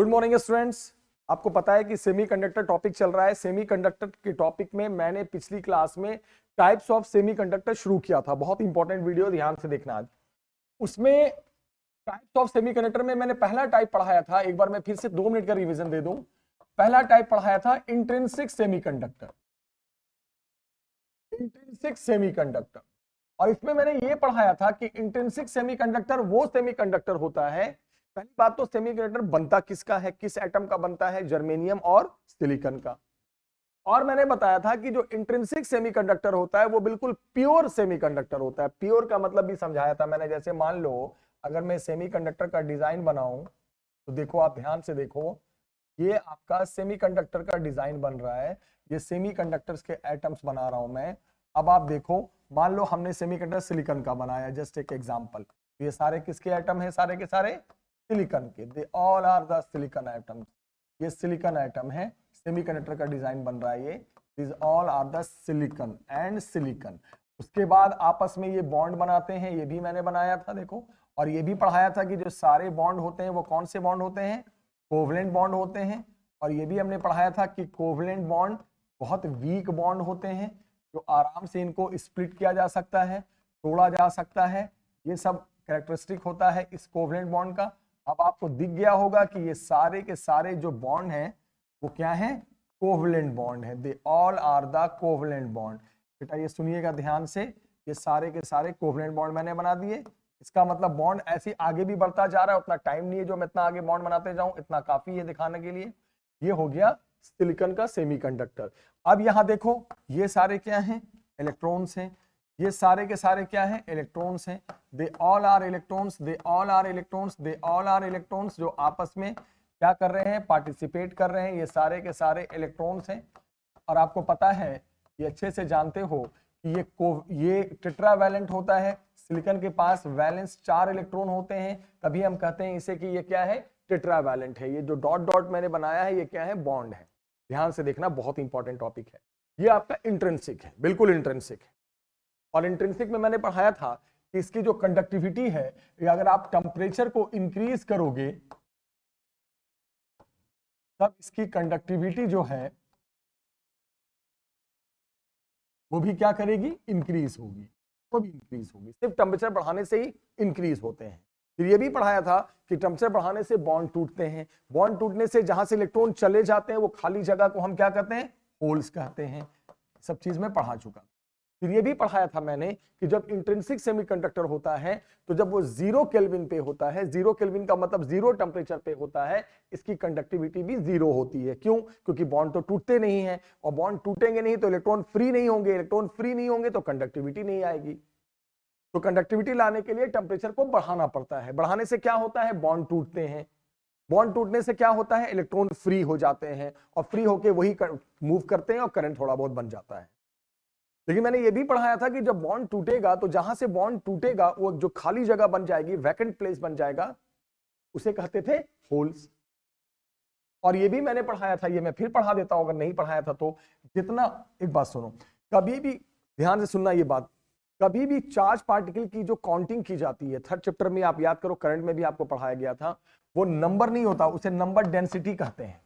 Good morning students. आपको पता है कि सेमीकंडक्टर टॉपिक चल रहा है। सेमीकंडक्टर के टॉपिक में मैंने पिछली क्लास में टाइप्स ऑफ सेमीकंडक्टर शुरू किया था। बहुत इंपॉर्टेंट वीडियो, ध्यान से देखना आज। उसमें टाइप्स ऑफ सेमीकंडक्टर में मैंने पहला टाइप पढ़ाया था। एक बार मैं फिर से 2 मिनट का रिवीजन दे दूं। पहला टाइप पढ़ाया था इंट्रिंसिक सेमीकंडक्टर। इंट्रिंसिक सेमीकंडक्टर, और इसमें मैंने ये पढ़ाया था कि इंट्रिंसिक सेमीकंडक्टर वो सेमीकंडक्टर होता है। पहली बात तो सेमीकंडक्टर बनता किसका है, किस एटम का बनता है? जर्मेनियम और सिलिकॉन का। और मैंने बताया था कि जो इंट्रिंसिक सेमीकंडक्टर होता है वो बिल्कुल प्योर सेमीकंडक्टर होता है। प्योर का मतलब भी समझाया था मैंने। जैसे मान लो अगर मैं सेमीकंडक्टर का डिजाइन बनाऊं तो देखो, आप ध्यान से देखो, ये आपका सेमीकंडक्टर का डिजाइन बन रहा है। ये सेमीकंडक्टर्स के एटम्स बना रहा हूं मैं। अब आप देखो, मान लो हमने सेमीकंडक्टर सिलिकॉन का बनाया, जस्ट एक एग्जांपल। ये सारे किसके एटम है? सारे के सारे सिलिकॉन के। They all are the silicon atoms. ये सिलिकॉन एटम है, सेमीकंडक्टर का डिजाइन बन रहा है ये। This all are the silicon and silicon. उसके बाद आपस में ये बॉन्ड बनाते हैं, ये भी मैंने बनाया था देखो। और ये भी पढ़ाया था कि जो सारे बॉन्ड होते हैं वो कौन से बॉन्ड होते हैं? कोवलेंट बॉन्ड होते हैं। और ये भी हमने पढ़ाया था कि कोवलेंट बॉन्ड बहुत वीक बॉन्ड होते हैं, जो आराम से इनको स्प्लिट किया जा सकता है, तोड़ा जा सकता है। ये सब कैरेक्टरिस्टिक होता है इस कोवलेंट बॉन्ड का। अब आपको दिख गया होगा कि ये सारे के सारे जो बॉन्ड हैं वो क्या है? कोवलेंट बॉन्ड है। They all are the covalent bond. बेटा ये सुनिएगा ध्यान से, ये सारे के सारे कोवलेंट बॉन्ड मैंने बना दिए। इसका मतलब बॉन्ड ऐसे आगे भी बढ़ता जा रहा है। उतना टाइम नहीं है जो मैं इतना आगे बॉन्ड बनाते जाऊं, इतना काफी है दिखाने के लिए। ये हो गया सिलिकॉन का सेमीकंडक्टर। अब यहां देखो, ये सारे क्या हैं? इलेक्ट्रॉन्स हैं। ये सारे के सारे क्या हैं? इलेक्ट्रॉन्स हैं। They all are electrons, they all are electrons, they all are electrons, जो आपस में क्या कर रहे हैं? पार्टिसिपेट कर रहे हैं। ये सारे के सारे इलेक्ट्रॉन्स हैं। और आपको पता है, ये अच्छे से जानते हो कि ये टेट्रावैलेंट होता है। सिलिकॉन के पास वैलेंस 4 इलेक्ट्रॉन होते हैं, तभी हम कहते हैं इसे कि ये क्या है? टेट्रावैलेंट है। ये जो डॉट डॉट मैंने बनाया है ये क्या है? बॉन्ड है। ध्यान से देखना, बहुत इंपॉर्टेंट टॉपिक है। ये आपका इंट्रिंसिक है, बिल्कुल इंट्रिंसिक है। और इंट्रिंसिक में मैंने पढ़ाया था कि इसकी जो कंडक्टिविटी है, अगर आप टेम्परेचर को इंक्रीज करोगे तब इसकी कंडक्टिविटी जो है वो भी क्या करेगी? इंक्रीज होगी। वो भी इंक्रीज होगी। सिर्फ टेम्परेचर बढ़ाने से ही इंक्रीज होते हैं। फिर ये भी पढ़ाया था कि टेम्परेचर बढ़ाने से बॉन्ड टूटते हैं। बॉन्ड टूटने से जहां से इलेक्ट्रॉन चले जाते हैं वो खाली जगह को हम क्या कहते हैं? होल्स कहते हैं। सब चीज में पढ़ा चुका। फिर ये भी पढ़ाया था मैंने कि जब इंट्रिंसिक सेमीकंडक्टर होता है तो जब वो 0 केल्विन पे होता है, 0 केल्विन का मतलब 0 टेम्परेचर पे होता है, इसकी कंडक्टिविटी भी 0 होती है। क्यों? क्योंकि बॉन्ड तो टूटते नहीं है, और बॉन्ड टूटेंगे नहीं तो इलेक्ट्रॉन फ्री नहीं होंगे। इलेक्ट्रॉन फ्री नहीं होंगे तो कंडक्टिविटी नहीं आएगी। तो कंडक्टिविटी लाने के लिए टेम्परेचर को बढ़ाना पड़ता है। बढ़ाने से क्या होता है? बॉन्ड टूटते हैं। बॉन्ड टूटने से क्या होता है? इलेक्ट्रॉन फ्री हो जाते हैं, और फ्री होके वही मूव करते हैं और करंट थोड़ा बहुत बन जाता है। लेकिन मैंने ये भी पढ़ाया था कि जब बॉन्ड टूटेगा तो जहां से बॉन्ड टूटेगा वो जो खाली जगह बन जाएगी, वैकेंट प्लेस बन जाएगा, उसे कहते थे होल्स। और ये भी मैंने पढ़ाया था, ये मैं फिर पढ़ा देता हूं अगर नहीं पढ़ाया था तो। जितना, एक बात सुनो, कभी भी ध्यान से सुनना ये बात, कभी भी चार्ज पार्टिकल की जो काउंटिंग की जाती है, 3rd चैप्टर में आप याद करो, करंट में भी आपको पढ़ाया गया था, वो नंबर नहीं होता, उसे नंबर डेंसिटी कहते हैं।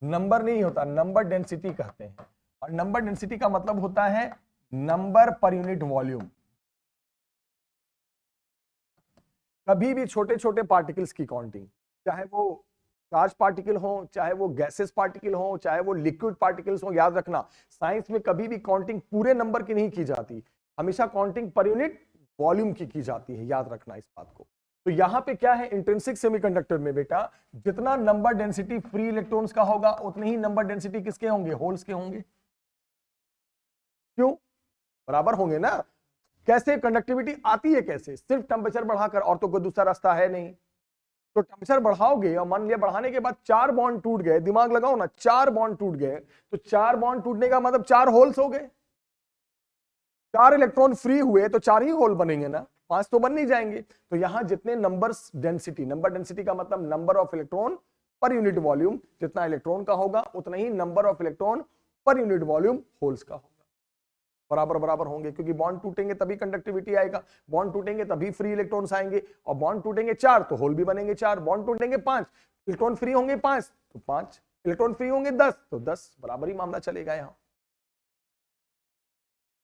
नंबर नहीं होता, नंबर डेंसिटी कहते हैं। और नंबर डेंसिटी का मतलब होता है नंबर पर यूनिट वॉल्यूम। कभी भी छोटे छोटे पार्टिकल्स की काउंटिंग, चाहे वो चार्ज पार्टिकल हो, चाहे वो गैसेस पार्टिकल हो, चाहे वो लिक्विड पार्टिकल्स हो, याद रखना साइंस में कभी भी काउंटिंग पूरे नंबर की नहीं की जाती, हमेशा काउंटिंग पर यूनिट वॉल्यूम की जाती है। याद रखना इस बात को। तो यहां पे क्या है? इंट्रिंसिक सेमीकंडक्टर में बेटा जितना नंबर डेंसिटी फ्री इलेक्ट्रॉन्स का होगा उतनी ही नंबर डेंसिटी किसके होंगे? होल्स के होंगे। क्यों? बराबर होंगे ना। कैसे कंडक्टिविटी आती है? कैसे? सिर्फ टेम्परेचर बढ़ाकर, और तो कोई दूसरा रास्ता है नहीं। तो टेम्परेचर बढ़ाओगे और मान लिया बढ़ाने के बाद 4 बॉन्ड टूट गए, दिमाग लगाओ ना, 4 बॉन्ड टूट गए, तो 4 बॉन्ड टूटने का मतलब 4 होल्स हो गए। 4 इलेक्ट्रॉन फ्री हुए तो 4 ही होल बनेंगे ना, 5 तो बन नहीं जाएंगे। तो यहां जितने नंबर्स डेंसिटी, नंबर डेंसिटी का मतलब number of electron per unit volume, जितना इलेक्ट्रॉन का होगा उतना ही number of electron per unit volume holes का होगा। बराबर बराबर होंगे, क्योंकि बॉन्ड टूटेंगे तभी कंडक्टिविटी आएगा, बॉन्ड टूटेंगे तभी फ्री इलेक्ट्रॉन्स आएंगे, और बॉन्ड टूटेंगे 4 तो होल भी बनेंगे 4, बॉन्ड टूटेंगे 5 इलेक्ट्रॉन फ्री होंगे 5 तो 5 इलेक्ट्रॉन फ्री होंगे 10 तो 10, बराबर ही मामला चलेगा यहां।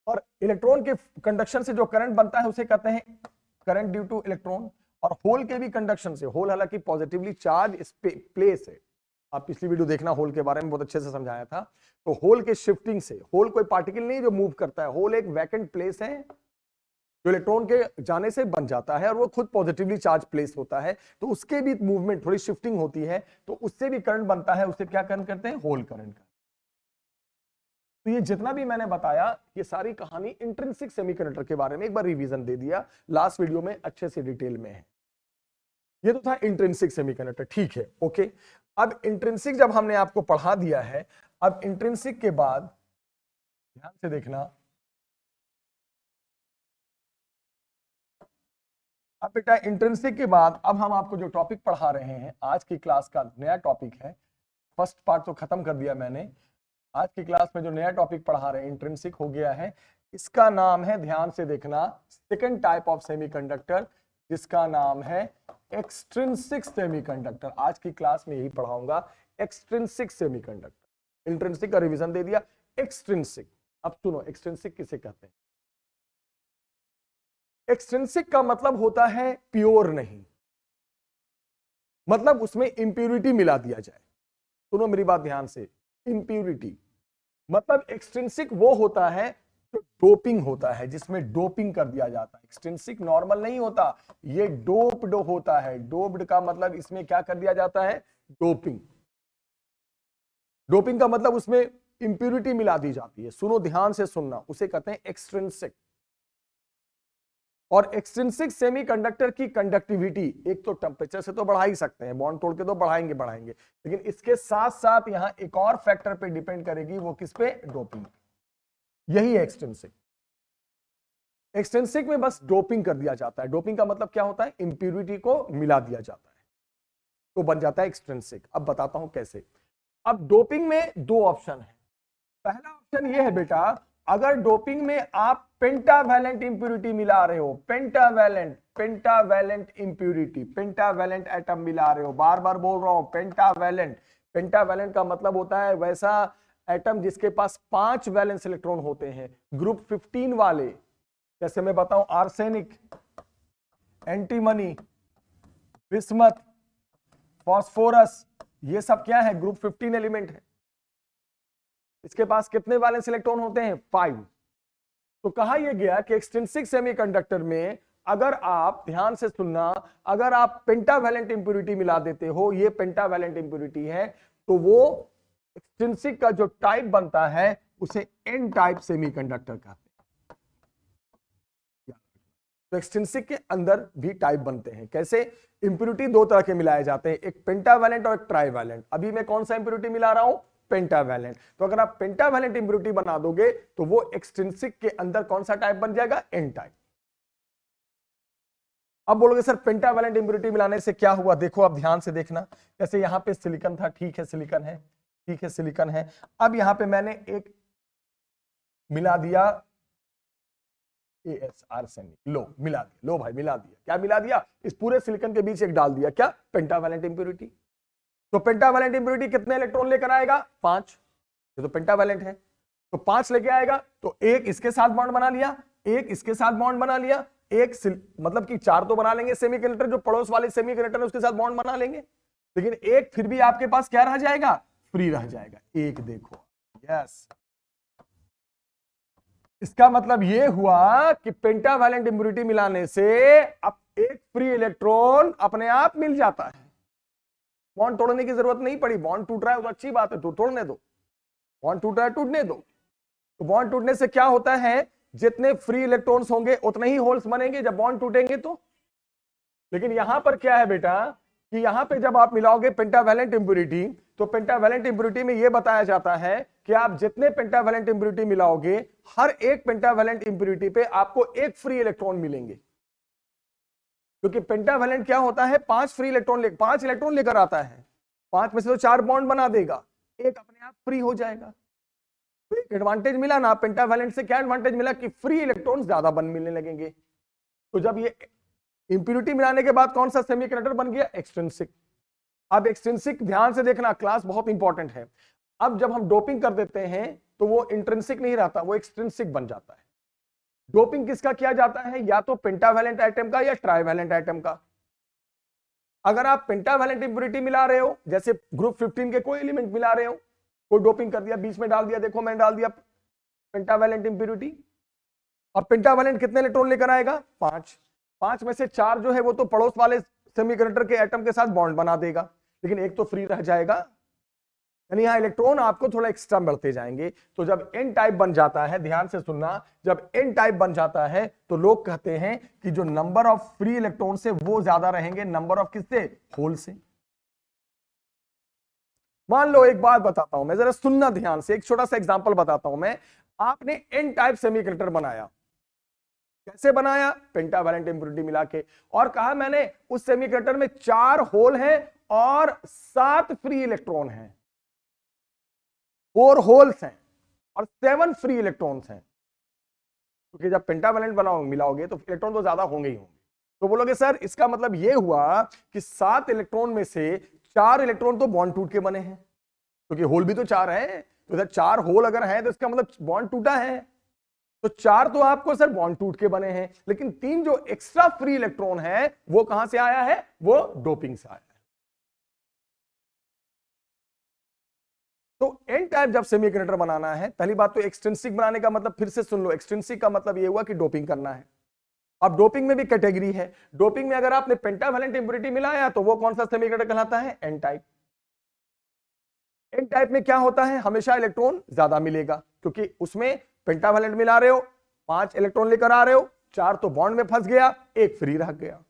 और इलेक्ट्रॉन के कंडक्शन से जो करंट बनता है उसे कहते हैं करंट ड्यू टू इलेक्ट्रॉन। और होल के भी कंडक्शन से, होल हालांकि पॉजिटिवली चार्ज प्लेस है, आप पिछली वीडियो देखना होल के बारे में, बहुत अच्छे से समझाया था। तो होल के शिफ्टिंग से, होल कोई पार्टिकल नहीं जो मूव करता है, होल एक वैकेंट प्लेस है जो इलेक्ट्रॉन के जाने से बन जाता है और वो खुद पॉजिटिवली चार्ज प्लेस होता है, तो उसके भी मूवमेंट थोड़ी शिफ्टिंग होती है, तो उससे भी करंट बनता है, उससे क्या करंट करते हैं, होल करंट का। तो ये जितना भी मैंने बताया ये सारी कहानी इंट्रिंसिक सेमीकंडक्टर के बारे में एक बार रिवीजन दे दिया, लास्ट वीडियो में अच्छे से डिटेल में है। ये तो था इंट्रिंसिक सेमीकंडक्टर, ठीक है, ओके। अब इंट्रिंसिक जब हमने आपको पढ़ा दिया है, अब इंट्रिंसिक के बाद ध्यान से देखना, अब बेटा इंट्रिंसिक के बाद अब हम आपको जो टॉपिक पढ़ा रहे हैं, आज की क्लास का नया टॉपिक है, फर्स्ट पार्ट तो खत्म कर दिया मैंने, आज की क्लास में जो नया टॉपिक पढ़ा रहे हैं इंट्रिंसिक हो गया है, इसका नाम है, ध्यान से देखना, सेकंड टाइप ऑफ सेमीकंडक्टर, जिसका नाम है एक्सट्रिंसिक सेमीकंडक्टर। आज की क्लास में यही पढ़ाऊंगा, एक्सट्रिंसिक सेमीकंडक्टर। इंट्रिंसिक का रिवीजन दे दिया, एक्सट्रिंसिक। अब सुनो एक्सट्रिंसिक किसे कहते हैं। एक्सट्रिंसिक का मतलब होता है प्योर नहीं, मतलब उसमें इंप्यूरिटी मिला दिया जाए। सुनो मेरी बात ध्यान से, इंप्यूरिटी मतलब एक्सट्रिंसिक वो होता है जो डोपिंग होता है, जिसमें डोपिंग कर दिया जाता है। एक्सट्रिंसिक नॉर्मल नहीं होता, ये डोप्ड होता है। डोप्ड का मतलब इसमें क्या कर दिया जाता है, डोपिंग। डोपिंग का मतलब उसमें इंप्यूरिटी मिला दी जाती है। सुनो ध्यान से सुनना, उसे कहते हैं एक्सट्रिंसिक। और एक्सट्रिंसिक सेमीकंडक्टर की कंडक्टिविटी एक तो टेम्परेचर से तो बढ़ा ही सकते हैं, बॉन्ड तोड़ के तो बढ़ाएंगे, लेकिन इसके साथ साथ यहां एक और फैक्टर पे डिपेंड करेगी, वो किस पे, डोपिंग। यही है एक्सट्रिंसिक। एक्सट्रिंसिक में बस डोपिंग कर दिया जाता है। डोपिंग का मतलब क्या होता है, इंप्यूरिटी को मिला दिया जाता है, तो बन जाता है एक्सट्रिंसिक। अब बताता हूं कैसे। अब डोपिंग में दो ऑप्शन है। पहला ऑप्शन ये है बेटा, अगर डोपिंग में आप पेंटावैलेंट इंप्यूरिटी मिला रहे हो, पेंटावैलेंट इंप्यूरिटी, पेंटावैलेंट एटम मिला रहे हो, बार बार बोल रहा हूं पेंटावैलेंट। पेंटावैलेंट का मतलब होता है वैसा एटम जिसके पास 5 वैलेंस इलेक्ट्रॉन होते हैं, ग्रुप 15 वाले। जैसे मैं बताऊं आर्सेनिक, एंटीमनी, बिस्मथ, फास्फोरस, ये सब क्या है, ग्रुप 15 एलिमेंट है। इसके पास कितने वैलेंस इलेक्ट्रॉन होते हैं, 5। तो कहा यह गया कि एक्सट्रिंसिक सेमीकंडक्टर में अगर आप, ध्यान से सुनना, अगर आप पेंटावैलेंट इंप्यूरिटी मिला देते हो, ये पेंटावैलेंट इंप्यूरिटी है, तो वो एक्सट्रिंसिक का जो टाइप बनता है उसे एन टाइप सेमीकंडक्टर कहते हैं। तो एक्सट्रिंसिक के अंदर भी टाइप बनते हैं। कैसे, इंप्यूरिटी दो तरह के मिलाए जाते हैं, एक पेंटावैलेंट और एक ट्राइवैलेंट। अभी मैं कौन सा इंप्यूरिटी मिला रहा हूं, पेंटावैलेंट। तो अगर आप पेंटावैलेंट इंप्यूरिटी बना दोगे तो वो एक्सट्रिंसिक के अंदर कौन सा टाइप बन जाएगा, एन टाइप। अब बोलोगे सर पेंटावैलेंट इंप्यूरिटी मिलाने से क्या हुआ, देखो अब ध्यान से देखना। जैसे यहां पे सिलिकॉन था, ठीक है सिलिकॉन है, ठीक है सिलिकॉन है। अब यहां पे मैंने एक मिला दिया AS आर्सेनिक, लो मिला दिया, लो भाई मिला दिया। क्या मिला दिया, इस पूरे सिलिकॉन के बीच एक डाल दिया, क्या, पेंटावैलेंट इंप्यूरिटी। तो पेंटावैलेंट इंप्यूरिटी कितने इलेक्ट्रॉन लेकर आएगा, 5। ये तो पेंटावैलेंट है, तो 5 लेके आएगा। तो एक इसके साथ बॉन्ड बना लिया, एक इसके साथ बॉन्ड बना लिया, एक मतलब कि 4 तो बना लेंगे सेमीकंडक्टर, जो पड़ोस वाले सेमीकंडक्टर है उसके साथ बॉन्ड बना लेंगे, लेकिन एक फिर भी आपके पास क्या रह जाएगा, फ्री रह जाएगा। एक देखो, यस, इसका मतलब यह हुआ कि पेंटावैलेंट इंप्यूरिटी मिलाने से अब एक फ्री इलेक्ट्रॉन अपने आप मिल जाता है, बॉन्ड तोड़ने की जरूरत नहीं पड़ी। बॉन्ड टूट रहा है तो अच्छी बात है, तो तोड़ने दो, बॉन्ड टूट रहा है टूटने दो। तो बॉन्ड टूटने से क्या होता है, जितने फ्री इलेक्ट्रॉन्स होंगे उतने ही होल्स बनेंगे जब बॉन्ड टूटेंगे तो। लेकिन यहां पर क्या है बेटा, कि यहां पे जब आप मिलाओगे पेंटावैलेंट इंप्यूरिटी, तो पेंटावैलेंट इंप्यूरिटी में यह बताया जाता है कि आप जितने पेंटावैलेंट इंप्यूरिटी मिलाओगे, हर एक पेंटावैलेंट इंप्यूरिटी पे आपको एक फ्री इलेक्ट्रॉन मिलेंगे। क्योंकि पेंटावैलेंट क्या होता है, 5 इलेक्ट्रॉन लेकर आता है, 5 में से तो 4 बॉन्ड बना देगा, एक अपने आप फ्री हो जाएगा। तो एक एडवांटेज मिला ना पेंटावैलेंट से, क्या एडवांटेज मिला कि फ्री इलेक्ट्रॉन ज्यादा मिलने लगेंगे। तो जब ये इंप्यूरिटी मिलाने के बाद कौन सा सेमीकंडक्टर बन गया, एक्सट्रिंसिक। अब एक्सट्रिंसिक ध्यान से देखना, क्लास बहुत इंपॉर्टेंट है। अब जब हम डोपिंग कर देते हैं तो वो इंट्रिंसिक नहीं रहता, वो एक्सट्रिंसिक बन जाता है। डोपिंग किसका किया जाता है, या तो पेंटावैलेंट आइटम का या ट्राइवैलेंट आइटम का। अगर आप पेंटावैलेंट इंप्यूरिटी मिला रहे हो, जैसे ग्रुप 15 के कोई एलिमेंट मिला रहे हो, कोई डोपिंग कर दिया, बीच में डाल दिया, देखो मैंने डाल दिया पेंटावैलेंट इंप्यूरिटी, और पेंटावैलेंट कितने इलेक्ट्रॉन लेकर आएगा, 5। 5 में से 4 जो है वो तो पड़ोस वाले सेमीकंडक्टर के एटम के साथ बॉन्ड बना देगा, लेकिन एक तो फ्री रह जाएगा, यानी यहां इलेक्ट्रॉन आपको थोड़ा एक्स्ट्रा बढ़ते जाएंगे। तो जब एन टाइप बन जाता है, ध्यान से सुनना, जब एन टाइप बन जाता है तो लोग कहते हैं कि जो नंबर ऑफ फ्री इलेक्ट्रॉन से वो ज्यादा रहेंगे नंबर ऑफ किससे, होल से। मान लो एक बात बताता हूं मैं, जरा सुनना ध्यान से, एक छोटा सा एग्जांपल बताता हूं मैं। आपने एन टाइप सेमीकंडक्टर बनाया, कैसे बनाया, पेंटावैलेंट इंप्यूरिटी मिला के, और कहा मैंने उस सेमीकंडक्टर में 4 होल हैं और 7 फ्री इलेक्ट्रॉन हैं, 4 होल्स हैं और 7 फ्री इलेक्ट्रॉन्स हैं। क्योंकि जब पेंटावैलेंट मिलाओगे तो इलेक्ट्रॉन तो ज्यादा होंगे ही होंगे। तो बोलोगे सर इसका मतलब यह हुआ कि 7 इलेक्ट्रॉन में से 4 इलेक्ट्रॉन तो बॉन्ड टूट के बने हैं, क्योंकि होल भी तो 4 है, तो इधर 4 होल अगर है तो इसका मतलब बॉन्ड टूटा है। तो 4 तो आपको सर बॉन्ड टूट के बने हैं, लेकिन 3 जो एक्स्ट्रा फ्री इलेक्ट्रॉन है वो कहां से आया है, वो डोपिंग से आया है। तो एन टाइप जब सेमीकंडक्टर बनाना है, पहली बात तो एक्सट्रिंसिक बनाने का मतलब, फिर से सुन लो, एक्सट्रिंसिक का मतलब ये हुआ कि डोपिंग करना है। अब डोपिंग में भी कैटेगरी है, डोपिंग में अगर आपने पेंटावैलेंट इंप्यूरिटी मिलाया तो वो कौन सा सेमीकंडक्टर कहलाता है, एन टाइप। एन टाइप में क्या होता है, हमेशा इलेक्ट्रॉन ज्यादा मिलेगा, क्योंकि उसमें पेंटावैलेंट मिला रहे हो, 5 इलेक्ट्रॉन लेकर आ रहे हो, 4 तो बॉन्ड में फंस गया, 1 फ्री रह गया।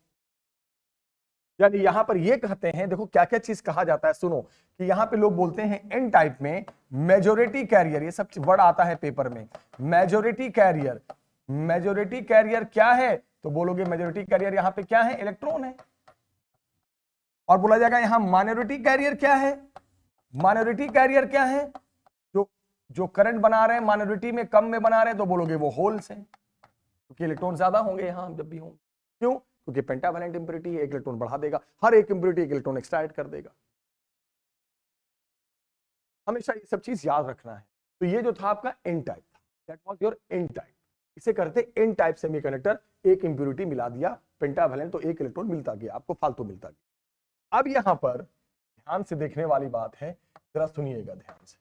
यानी यहां पर ये कहते हैं, देखो क्या क्या चीज कहा जाता है, सुनो, कि यहां पे लोग बोलते हैं एन टाइप में मेजोरिटी कैरियर, ये सब वर्ड आता है पेपर में, मेजोरिटी कैरियर। मेजोरिटी कैरियर क्या है, तो बोलोगे मेजोरिटी कैरियर यहां पे क्या है, इलेक्ट्रॉन है। और बोला जाएगा यहां माइनॉरिटी कैरियर क्या है, माइनॉरिटी कैरियर क्या है, जो जो करंट बना रहे हैं माइनॉरिटी में, कम में बना रहे हैं, तो बोलोगे वो होल्स हैं, क्योंकि इलेक्ट्रॉन ज्यादा होंगे यहां जब भी होंगे। क्यों, क्योंकि पेंटावैलेंट इंप्यूरिटी एक इलेक्ट्रॉन बढ़ा देगा, हर एक इंप्यूरिटी एक इलेक्ट्रॉन एक्स्ट्रा ऐड कर देगा। हमेशा ये सब चीज याद रखना है। तो ये जो था आपका एन टाइप था, that was your N type. इसे करते एन टाइप सेमीकंडक्टर, एक इंप्यूरिटी मिला दिया पेंटावैलेंट तो एक इलेक्ट्रॉन मिलता गया, आपको फालतू मिलता गया। अब यहां पर ध्यान से देखने वाली बात है, जरा सुनिएगा ध्यान से।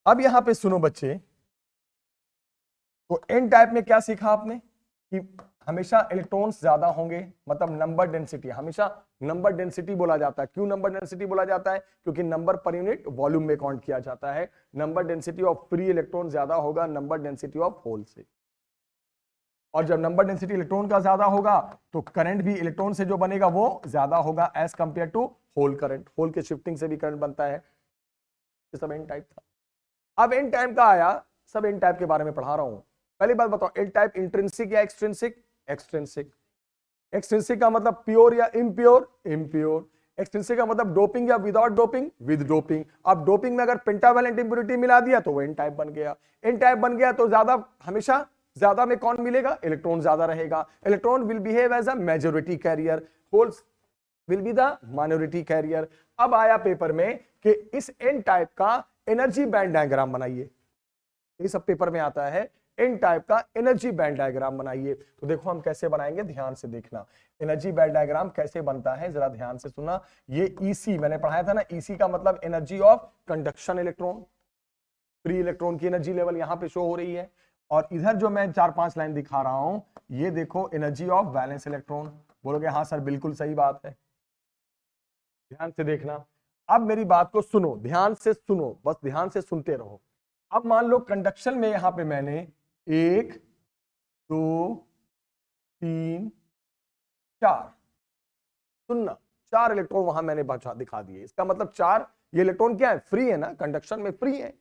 अब यहां पे सुनो बच्चे, तो एन टाइप में क्या सीखा आपने कि हमेशा इलेक्ट्रॉन्स ज्यादा होंगे, मतलब नंबर डेंसिटी, हमेशा नंबर डेंसिटी बोला जाता है। क्यों नंबर डेंसिटी बोला जाता है, क्योंकि नंबर पर यूनिट वॉल्यूम में काउंट किया जाता है। Number density of free electron ज्यादा होगा नंबर डेंसिटी ऑफ होल से, और जब नंबर डेंसिटी इलेक्ट्रॉन का ज्यादा होगा तो करंट भी इलेक्ट्रॉन से जो बनेगा वो ज्यादा होगा as compare to hole current. Hole के शिफ्टिंग से भी करंट बनता है। ये सब एन टाइप था। अब एन टाइप का आया, सब एन टाइप के बारे में पढ़ा रहा हूं। पहली बात बताओ, एन टाइप इंट्रिंसिक या एक्सट्रिंसिक, एक्सट्रिंसिक। एक्सट्रिंसिक का मतलब प्योर या इम्प्योर, इम्प्योर। एक्सट्रिंसिक का मतलब डोपिंग या विदाउट डोपिंग, विद डोपिंग। अब डोपिंग में अगर पेंटावैलेंट इंप्यूरिटी मिला दिया तो वो एन टाइप बन गया। एन टाइप बन गया तो ज्यादा, हमेशा ज्यादा में कौन मिलेगा, इलेक्ट्रॉन ज्यादा रहेगा। Electron will behave as a majority carrier, holes will be the minority carrier. अब आया पेपर में कि इस एन टाइप का एनर्जी बैंड डायग्राम बनाइए, ये सब पेपर में आता है। एन टाइप का एनर्जी बैंड डायग्राम बनाइए। तो देखो हम कैसे बनाएंगे, ध्यान से देखना। एनर्जी बैंड डायग्राम कैसे बनता है जरा ध्यान से सुनना। ये ईसी मैंने पढ़ाया था ना, ईसी का मतलब energy of conduction electron, free electron की एनर्जी लेवल यहां पे शो हो रही है। और इधर जो मैं 4-5 लाइन दिखा रहा हूं, ये देखो एनर्जी ऑफ वैलेंस इलेक्ट्रॉन। बोलोगे हाँ सर बिल्कुल सही बात है, ध्यान से देखना। अब मेरी बात को सुनो, ध्यान से सुनो, बस ध्यान से सुनते रहो। अब मान लो कंडक्शन में यहां पे मैंने 1 2 3 4, सुनना, 4 इलेक्ट्रॉन वहां मैंने बचा दिखा दिए। इसका मतलब 4 ये इलेक्ट्रॉन क्या है, फ्री है ना, कंडक्शन में फ्री है।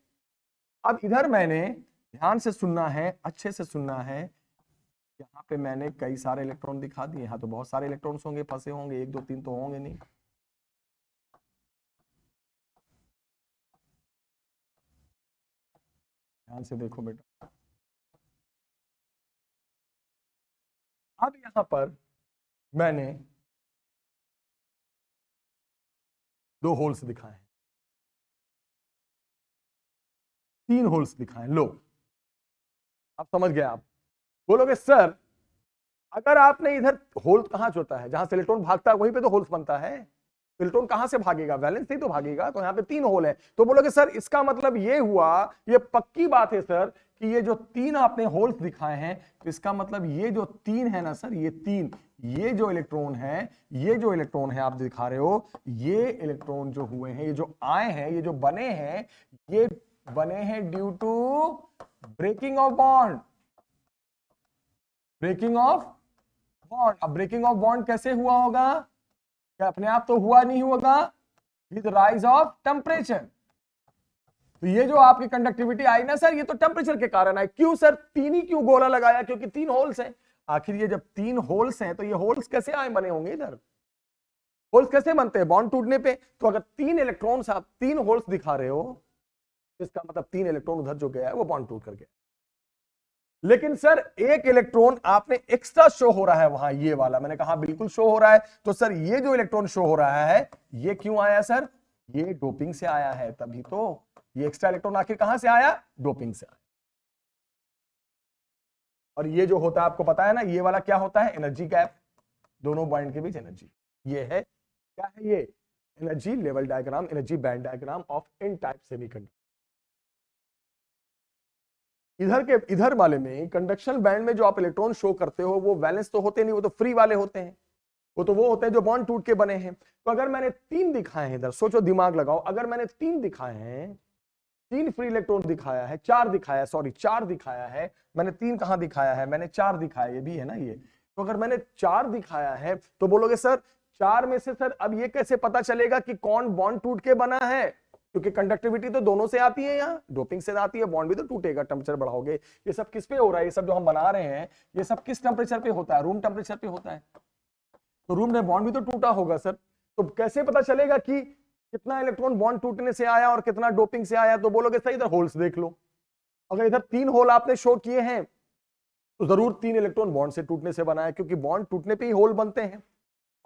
अब इधर मैंने, ध्यान से सुनना है, अच्छे से सुनना है, यहाँ पे मैंने कई सारे इलेक्ट्रॉन दिखा दिए। यहाँ तो बहुत सारे इलेक्ट्रॉन्स होंगे, फंसे होंगे, 1 2 3 तो होंगे नहीं। ध्यान से देखो बेटा, अब यहां पर मैंने 2 होल्स दिखाए हैं, 3 होल्स दिखाए, लो अब समझ गए आप। बोलोगे सर अगर आपने इधर होल कहां से होता है, जहां से इलेक्ट्रॉन भागता है वहीं पे तो होल्स बनता है, इलेक्ट्रॉन कहां से भागेगा, वैलेंस से ही तो भागेगा, तो यहाँ पे 3 होल है। तो बोलोगे सर इसका मतलब ये हुआ, ये पक्की बात है सर कि ये जो 3 आपने होल्स दिखाए हैं, तो इसका मतलब ये जो 3 है ना सर, ये 3, ये जो इलेक्ट्रॉन है, ये जो इलेक्ट्रॉन है आप दिखा रहे हो, ये इलेक्ट्रॉन जो हुए हैं, ये जो आए हैं, ये जो बने हैं, ये बने हैं due to breaking of bond, breaking of bond. अब ब्रेकिंग ऑफ बॉन्ड कैसे हुआ होगा, क्या अपने आप तो हुआ नहीं होगा, विद राइज ऑफ टेम्परेचर। तो ये जो आपकी कंडक्टिविटी आई ना सर, ये तो टेम्परेचर के कारण आई। क्यों सर, 3 ही क्यों गोला लगाया, क्योंकि 3 होल्स हैं। आखिर ये जब 3 होल्स हैं तो ये होल्स कैसे आए बने होंगे, इधर होल्स कैसे बनते हैं, बॉन्ड टूटने पे। तो अगर 3 इलेक्ट्रॉन्स आप 3 होल्स दिखा रहे हो, इसका मतलब 3 इलेक्ट्रॉन उधर जो गया है वो बॉन्ड टूट कर गया। लेकिन सर एक इलेक्ट्रॉन आपने एक्स्ट्रा शो हो रहा है वहां, ये वाला मैंने कहा बिल्कुल शो हो रहा है। तो सर ये जो इलेक्ट्रॉन शो हो रहा है ये क्यों आया सर, ये डोपिंग से आया है, तभी तो ये एक्स्ट्रा इलेक्ट्रॉन आखिर कहां से आया, डोपिंग से आया। और ये जो होता है आपको पता है ना, ये वाला क्या होता है, एनर्जी गैप, दोनों बॉन्ड के बीच एनर्जी, ये है क्या है, ये energy level diagram, energy band diagram of N type semiconductor. इधर वाले में कंडक्शन बैंड में जो आप इलेक्ट्रॉन शो करते हो वो वैलेंस तो होते नहीं, वो तो फ्री वाले होते हैं, वो होते हैं जो बॉन्ड टूट के बने हैं। तो अगर मैंने 3 दिखाए हैं, इधर सोचो दिमाग लगाओ, अगर मैंने 3 दिखाए हैं, 3 फ्री इलेक्ट्रॉन दिखाया है, 4 दिखाया, सॉरी 4 दिखाया है, मैंने 3 कहां दिखाया है, मैंने 4 दिखाया, ये भी है ना ये। तो अगर मैंने 4 दिखाया है तो बोलोगे सर 4 में से सर अब ये कैसे पता चलेगा कि कौन बॉन्ड टूट के बना है, क्योंकि कंडक्टिविटी तो दोनों से आती है, यहाँ डोपिंग से आती है, बॉन्ड भी तो टूटेगा, टेम्परेचर बढ़ाओगे। ये सब किस पे हो रहा है, ये सब जो हम बना रहे हैं ये सब किस टेम्परेचर पे होता है, रूम टेम्परेचर पे होता है। तो रूम में बॉन्ड भी तो टूटा होगा सर, तो कैसे पता चलेगा कि कितना इलेक्ट्रॉन बॉन्ड टूटने से आया और कितना डोपिंग से आया। तो बोलोगे सर इधर होल्स देख लो, अगर इधर 3 होल आपने शो किए हैं तो जरूर 3 इलेक्ट्रॉन बॉन्ड से टूटने से बना है, क्योंकि बॉन्ड टूटने पे ही होल बनते हैं।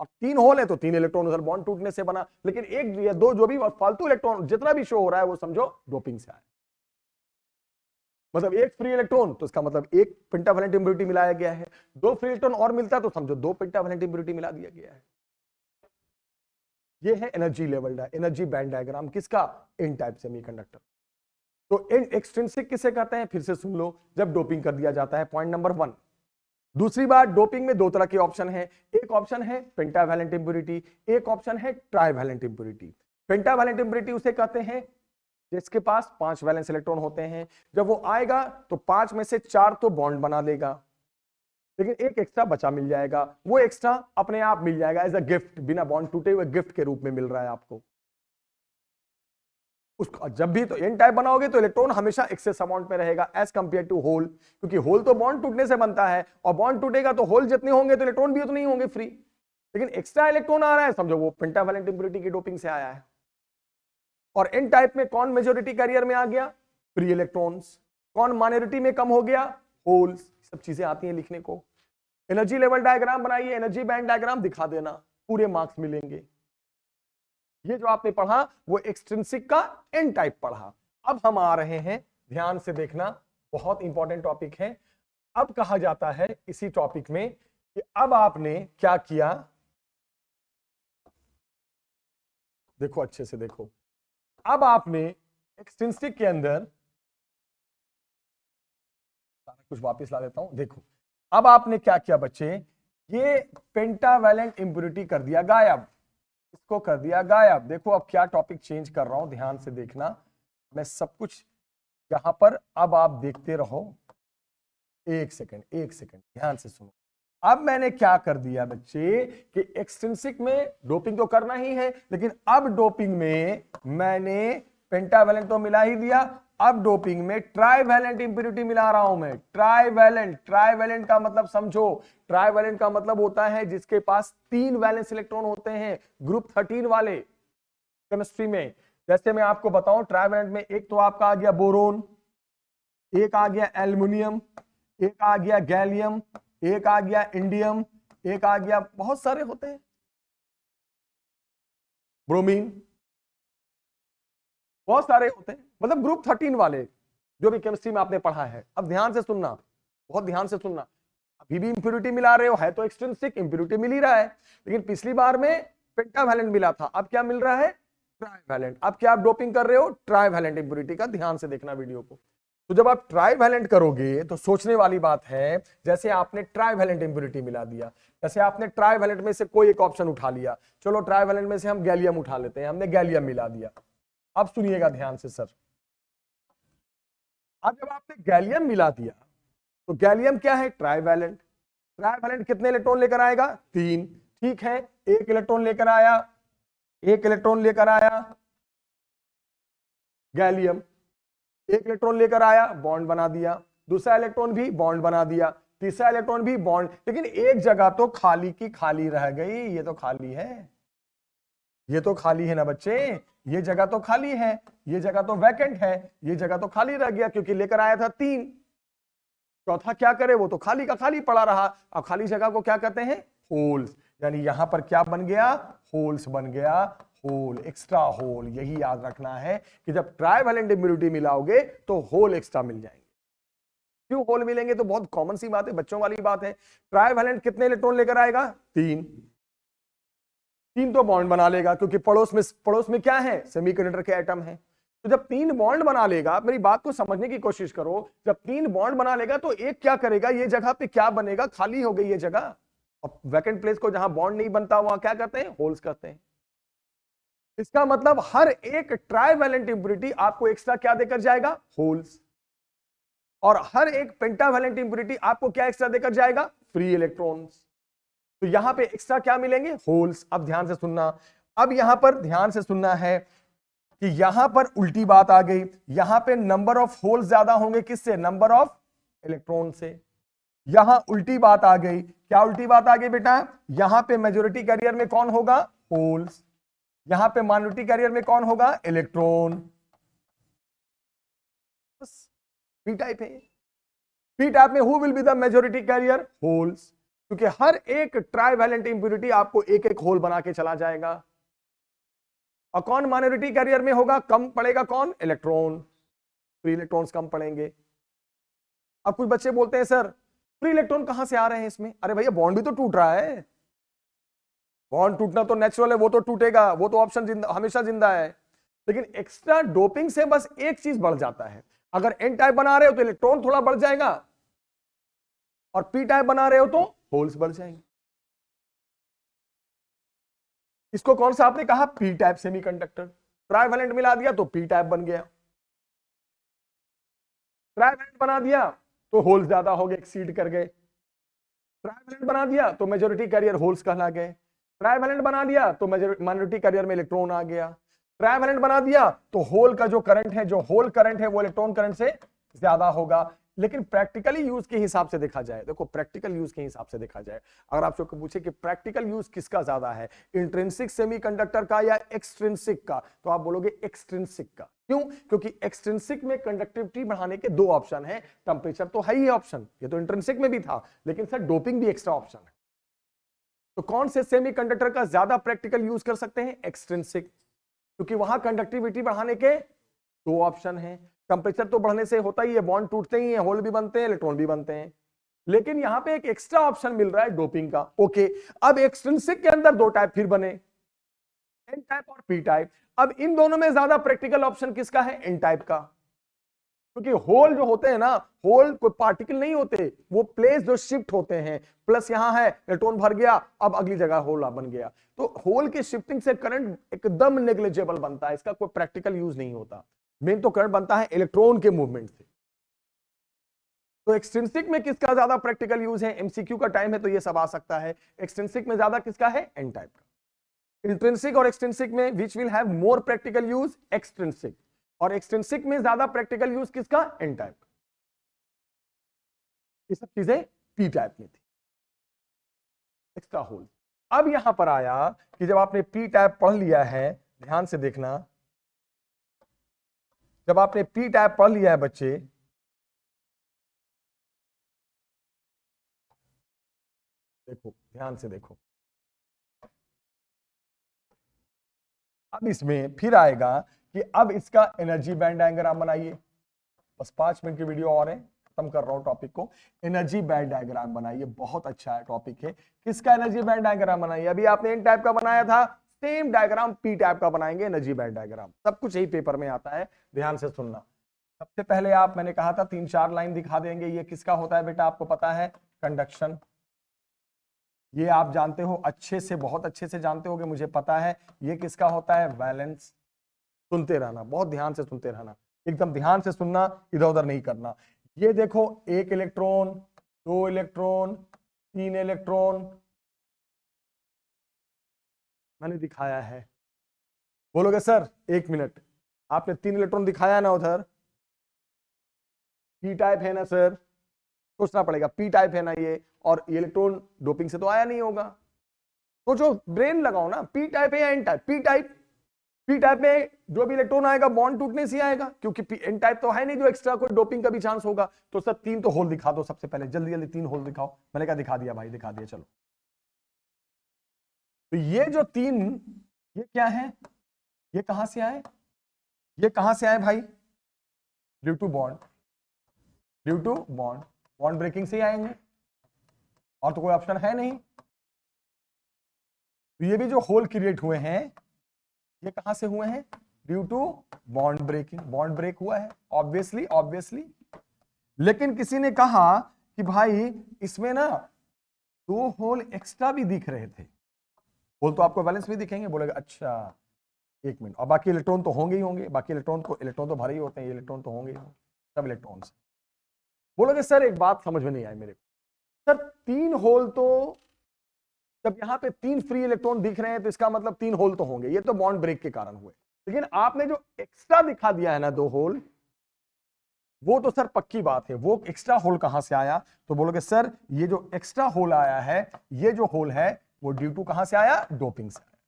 अब 3 होल है तो 3 इलेक्ट्रॉन उधर बॉन्ड टूटने से बना, लेकिन 1 या 2 जो भी फालतू इलेक्ट्रॉन जितना भी शो हो रहा है वो समझो डोपिंग से आया। मतलब 1 फ्री इलेक्ट्रॉन तो इसका मतलब 1 पेंटावैलेंट इंप्योरिटी मिलाया गया है, 2 फ्री इलेक्ट्रॉन और मिलता है तो समझो 2 पेंटावैलेंट इंप्योरिटी मिला दिया गया है। ये है energy level energy band diagram किसका, एन टाइप सेमीकंडक्टर। तो एक्सट्रिंसिक किसे कहते हैं, फिर से सुन लो, जब डोपिंग कर दिया जाता है, पॉइंट नंबर 1। दूसरी बात, डोपिंग में 2 तरह के ऑप्शन है, एक ऑप्शन है पेंटावैलेंट इंप्योरिटी, एक ऑप्शन है ट्राइवैलेंट इंप्योरिटी। पेंटावैलेंट इंप्योरिटी उसे कहते हैं जिसके पास 5 वैलेंस इलेक्ट्रॉन होते हैं, जब वो आएगा तो 5 में से 4 तो बॉन्ड बना देगा, लेकिन एक एक्स्ट्रा बचा मिल जाएगा, वो एक्स्ट्रा अपने आप मिल जाएगा एज अ गिफ्ट, बिना बॉन्ड टूटे हुए गिफ्ट के रूप में मिल रहा है आपको। उसको जब भी तो एन टाइप बनाओगे तो इलेक्ट्रॉन हमेशा एक्सेस अमाउंट में रहेगा एज कंपेयर टू होल, क्योंकि होल तो बॉन्ड टूटने से बनता है और बॉन्ड टूटेगा तो होल जितने होंगे तो इलेक्ट्रॉन भी उतने ही होंगे फ्री, लेकिन एक्स्ट्रा इलेक्ट्रॉन आ रहा है समझो वो पेंटावैलेंट इंप्योरिटी की डोपिंग से आया है। और एन टाइप में कौन मेजोरिटी कैरियर में आ गया, फ्री इलेक्ट्रॉन्स, कौन माइनॉरिटी में कम हो गया, होल्स। सब चीजें आती हैं लिखने को। एनर्जी लेवल डायग्राम बनाइए, एनर्जी बैंड डायग्राम दिखा देना, पूरे मार्क्स मिलेंगे। ये जो आपने पढ़ा वो एक्सट्रिंसिक का एन टाइप पढ़ा। अब हम आ रहे हैं, ध्यान से देखना, बहुत इंपॉर्टेंट टॉपिक है। अब कहा जाता है इसी टॉपिक में कि अब आपने क्या किया, देखो अच्छे से देखो, अब आपने एक्सट्रिंसिक के अंदर कुछ वापस ला देता हूं, देखो अब आपने क्या किया बच्चे, ये पेंटावैलेंट इंप्योरिटी कर दिया गायब, इसको कर दिया गायब। देखो अब क्या टॉपिक चेंज कर रहा हूं, ध्यान से देखना, मैं सब कुछ यहां पर, अब आप देखते रहो, एक सेकंड ध्यान से सुनो। अब मैंने क्या कर दिया बच्चे कि एक्सट्रिंसिक में डोपिंग तो करना ही है, लेकिन अब डोपिंग में मैंने पेंटावैलेंट तो मिला ही दिया, अब डोपिंग में ट्राइवैलेंट इंप्योरिटी मिला रहा हूं मैं। ट्राइवैलेंट का मतलब समझो, ट्राइवैलेंट का मतलब होता है जिसके पास 3 वैलेंस इलेक्ट्रॉन होते हैं, ग्रुप 13 वाले केमिस्ट्री में। जैसे मैं आपको बताऊं, ट्राइवैलेंट में एक तो आपका आ गया बोरोन, एक आ गया एल्युमिनियम, एक आ गया गैलियम, एक आ गया इंडियम, एक आ गया, बहुत सारे होते हैं, ब्रोमीन, बहुत सारे होते हैं, मतलब ग्रुप 13 वाले जो भी केमिस्ट्री में आपने पढ़ा है। अब ध्यान से सुनना, बहुत ध्यान से सुनना, अभी भी इंप्योरिटी मिला रहे हो, है तो एक्सट्रिंसिक, इंप्योरिटी मिल ही रहा है, लेकिन पिछली बार में पेंटावैलेंट मिला था, अब क्या मिल रहा है, ट्राइवैलेंट। अब क्या आप डोपिंग कर रहे हो, ट्राइवैलेंट इंप्योरिटी का, ध्यान से देखना वीडियो को। तो जब आप ट्राइवैलेंट करोगे तो सोचने वाली बात है, जैसे आपने ट्राइवैलेंट इंप्योरिटी मिला दिया, जैसे आपने ट्राइवैलेंट में से कोई एक ऑप्शन उठा लिया, चलो ट्राइवैलेंट में से हम गैलियम उठा लेते हैं, हमने गैलियम मिला दिया। अब सुनिएगा ध्यान से सर, अब जब आपने गैलियम मिला दिया तो गैलियम क्या है, ट्राइवैलेंट। ट्राइवैलेंट कितने इलेक्ट्रॉन लेकर आएगा, 3, ठीक है, एक इलेक्ट्रॉन लेकर आया, एक इलेक्ट्रॉन लेकर आया गैलियम, एक इलेक्ट्रॉन लेकर आया, बॉन्ड बना दिया, दूसरा इलेक्ट्रॉन भी बॉन्ड बना दिया, तीसरा इलेक्ट्रॉन भी बॉन्ड, लेकिन एक जगह तो खाली की खाली रह गई, ये तो खाली है, ये तो खाली है ना बच्चे, ये जगह तो खाली है, ये जगह तो वैकेंट है, ये जगह तो खाली रह गया क्योंकि लेकर आया था 3। चौथा क्या करे, वो तो खाली का खाली पड़ा रहा। अब खाली जगह को क्या कहते हैं, होल्स, यानी यहां पर क्या बन गया, होल्स बन गया, होल, एक्स्ट्रा होल। यही याद रखना है कि जब ट्राइवैलेंट इंप्योरिटी मिलाओगे तो होल एक्स्ट्रा मिल जाएंगे। क्यों होल मिलेंगे, तो बहुत कॉमन सी बात है, बच्चों वाली बात है। ट्राइवैलेंट कितने इलेक्ट्रॉन लेकर आएगा, 3, 3 तो बॉन्ड बना लेगा क्योंकि पड़ोस में क्या है, सेमीकंडक्टर के एटम है। तो जब 3 बॉन्ड बना लेगा, मेरी बात को समझने की कोशिश करो, जब 3 बॉन्ड बना लेगा तो एक क्या करेगा, ये जगह पे क्या बनेगा, खाली हो गई ये जगह, और वैकेंट प्लेस को जहां बॉन्ड नहीं बनता वहां क्या कहते हैं, होल्स कहते हैं। इसका मतलब हर एक ट्राइवैलेंट इंप्योरिटी आपको एक्स्ट्रा क्या देकर जाएगा, होल्स, और हर एक पेंटावैलेंट इंप्योरिटी आपको क्या एक्स्ट्रा देकर जाएगा, फ्री इलेक्ट्रॉन्स। तो यहां पे एक्स्ट्रा क्या मिलेंगे, होल्स। अब ध्यान से सुनना, अब यहां पर ध्यान से सुनना है कि यहां पर उल्टी बात आ गई, यहां पे नंबर ऑफ होल्स ज्यादा होंगे किससे, नंबर ऑफ इलेक्ट्रॉन से। यहां उल्टी बात आ गई, क्या उल्टी बात आ गई बेटा, यहां पे मेजॉरिटी कैरियर में कौन होगा, होल्स, यहां पे माइनॉरिटी कैरियर में कौन होगा, इलेक्ट्रॉन। बस पी टाइप है, पी टाइप में who will be the majority carrier, holes, क्योंकि हर एक ट्राइवैलेंट इंप्योरिटी आपको एक एक होल बना के चला जाएगा। और कौन माइनॉरिटी कैरियर में होगा, कम पड़ेगा कौन, इलेक्ट्रॉन, फ्री इलेक्ट्रॉन्स कम पड़ेंगे। अब कुछ बच्चे बोलते हैं सर फ्री इलेक्ट्रॉन कहां से आ रहे हैं इसमें, अरे भैया बॉन्ड भी तो टूट रहा है, बॉन्ड टूटना तो नेचुरल है, वो तो टूटेगा, वो तो ऑप्शन हमेशा जिंदा है, लेकिन एक्स्ट्रा डोपिंग से बस एक चीज बढ़ जाता है, अगर एन टाइप बना रहे हो तो इलेक्ट्रॉन थोड़ा बढ़ जाएगा, और पी टाइप बना रहे हो तो होल्स बढ़ जाएंगे। इसको कौन सा आपने कहा, पी टाइप सेमीकंडक्टर। ट्राइवैलेंट मिला दिया तो पी टाइप बन गया, ट्राइवैलेंट बना दिया तो होल्स ज्यादा हो गए, एक्सीड कर गए, ट्राइवैलेंट बना दिया तो मेजॉरिटी कैरियर होल्स कहला गए, ट्राइवैलेंट बना दिया तो माइनॉरिटी कैरियर में इलेक्ट्रॉन आ गया, ट्राइवैलेंट बना दिया तो होल का जो करंट है, जो होल करंट है वो इलेक्ट्रॉन करंट से ज्यादा होगा। लेकिन प्रैक्टिकली यूज के हिसाब से देखा जाए, देखो प्रैक्टिकल यूज के हिसाब से देखा जाए, अगर आपसे पूछे कि प्रैक्टिकल यूज किसका ज्यादा है, इंट्रिंसिक सेमीकंडक्टर का या एक्सट्रिंसिक का, तो आप बोलोगे एक्सट्रिंसिक का। क्यों, क्योंकि एक्सट्रिंसिक में कंडक्टिविटी बढ़ाने के 2 ऑप्शन है, टेंपरेचर तो है ही ऑप्शन, ये तो इंट्रिंसिक में भी था, लेकिन सर डोपिंग भी एक्स्ट्रा ऑप्शन है। तो कौन से सेमीकंडक्टर का ज्यादा प्रैक्टिकल यूज कर सकते हैं, एक्सट्रिंसिक, क्योंकि वहां कंडक्टिविटी बढ़ाने के 2 ऑप्शन हैं। टेंपरेचर तो बढ़ने से होता ही है, बॉन्ड टूटते ही हैं, होल भी बनते हैं, इलेक्ट्रॉन भी बनते हैं, लेकिन यहां पे एक एक्स्ट्रा ऑप्शन मिल रहा है डोपिंग का। ओके, अब एक्सट्रिंसिक के अंदर 2 टाइप फिर बने, एन टाइप और पी टाइप। अब इन दोनों में ज्यादा प्रैक्टिकल ऑप्शन किसका है, एन टाइप का, क्योंकि होल जो होते हैं ना, होल कोई पार्टिकल नहीं होते, वो प्लेस जो शिफ्ट होते हैं, प्लस यहां है इलेक्ट्रॉन भर गया, अब अगली जगह होल बन गया, तो होल के शिफ्टिंग से करंट एकदम नेग्लिजिबल बनता है, इसका कोई प्रैक्टिकल यूज नहीं होता। मेन तो करंट बनता है इलेक्ट्रॉन के मूवमेंट से। तो एक्सट्रिंसिक में किसका ज्यादा प्रैक्टिकल यूज है, एमसीक्यू का टाइम है तो ये सब आ सकता है। एक्सट्रिंसिक में ज्यादा किसका है, एन टाइप का। इंट्रिंसिक और एक्सट्रिंसिक में which will have more practical use, extrinsic, और एक्सट्रिंसिक में ज्यादा प्रैक्टिकल यूज किसका, एन टाइप का। ये सब चीजें पी टाइप में थी, एक्स्ट्रा होल। अब यहां पर आया कि जब आपने पी टाइप पढ़ लिया है, ध्यान से देखना, जब आपने पी टाइप पढ़ लिया है बच्चे, देखो ध्यान से देखो, अब इसमें फिर आएगा कि अब इसका एनर्जी बैंड डायग्राम बनाइए। बस 5 मिनट की वीडियो और है, खत्म कर रहा हूं टॉपिक को। एनर्जी बैंड डायग्राम बनाइए, बहुत अच्छा है टॉपिक है। किसका एनर्जी बैंड डायग्राम बनाइए? अभी आपने एन टाइप का बनाया था, सेम डायग्राम पी टाइप का बनाएंगे, एनर्जी बैंड डायग्राम। सब कुछ यही पेपर में आता है, ध्यान से सुनना। सबसे पहले आप, मैंने कहा था 3-4 लाइन दिखा देंगे। ये किसका होता है बेटा? आपको पता है, कंडक्शन। ये आप जानते हो अच्छे से, बहुत अच्छे से जानते होगे, मुझे पता है। ये किसका होता है? वैलेंस। सुनते रहना, बहुत ध्यान से सुनते रहना, एकदम ध्यान से सुनना, इधर उधर नहीं करना। ये देखो, 1 इलेक्ट्रॉन, 2 इलेक्ट्रॉन, 3 इलेक्ट्रॉन मैंने दिखाया है। बोलोगे सर 1 मिनट, आपने 3 इलेक्ट्रॉन दिखाया ना उधर, पी टाइप है ना सर? सोचना पड़ेगा, पी टाइप है ना ये, और ये इलेक्ट्रॉन डोपिंग से तो आया नहीं होगा। सोचो, ब्रेन लगाओ ना, पी टाइप है या N type? P type. P type में जो भी इलेक्ट्रॉन आएगा बॉन्ड टूटने से आएगा, क्योंकि एन टाइप तो है नहीं जो एक्स्ट्रा कोई डोपिंग का भी चांस होगा। तो सर 3 तो होल दिखा दो सबसे पहले, जल्दी जल्दी 3 होल दिखाओ। मैंने कहा दिखा दिया भाई, दिखा दिया, चलो। तो ये जो 3, ये क्या है? ये कहां से आए? ये कहां से आए भाई? Due to bond, due to bond, bond breaking से ही आएंगे, और तो कोई ऑप्शन है नहीं। तो ये भी जो होल क्रिएट हुए हैं, ये कहां से हुए हैं? Due to bond breaking, bond break हुआ है, ऑब्वियसली ऑब्वियसली। लेकिन किसी ने कहा कि भाई इसमें ना 2 होल एक्स्ट्रा भी दिख रहे थे। होल तो आपको बैलेंस में दिखेंगे, बोलेगा अच्छा 1 मिनट, और बाकी इलेक्ट्रॉन तो होंगे ही होंगे, बाकी इलेक्ट्रॉन तो भरे ही होते हैं, ये इलेक्ट्रॉन तो होंगे ही होंगे, सब इलेक्ट्रॉन्स। बोलोगे सर एक बात समझ में नहीं आई मेरे को, सर 3 होल तो, जब यहां पे 3 फ्री इलेक्ट्रॉन दिख रहे हैं तो इसका मतलब 3 होल तो होंगे, ये तो बॉन्ड ब्रेक के कारण हुए। लेकिन आपने जो एक्स्ट्रा दिखा दिया है ना 2 होल, वो तो सर पक्की बात है, वो एक्स्ट्रा होल कहां से आया? तो बोलोगे सर ये जो एक्स्ट्रा होल आया है, ये जो होल है वो ड्यू टू कहां से आया? डोपिंग से आया।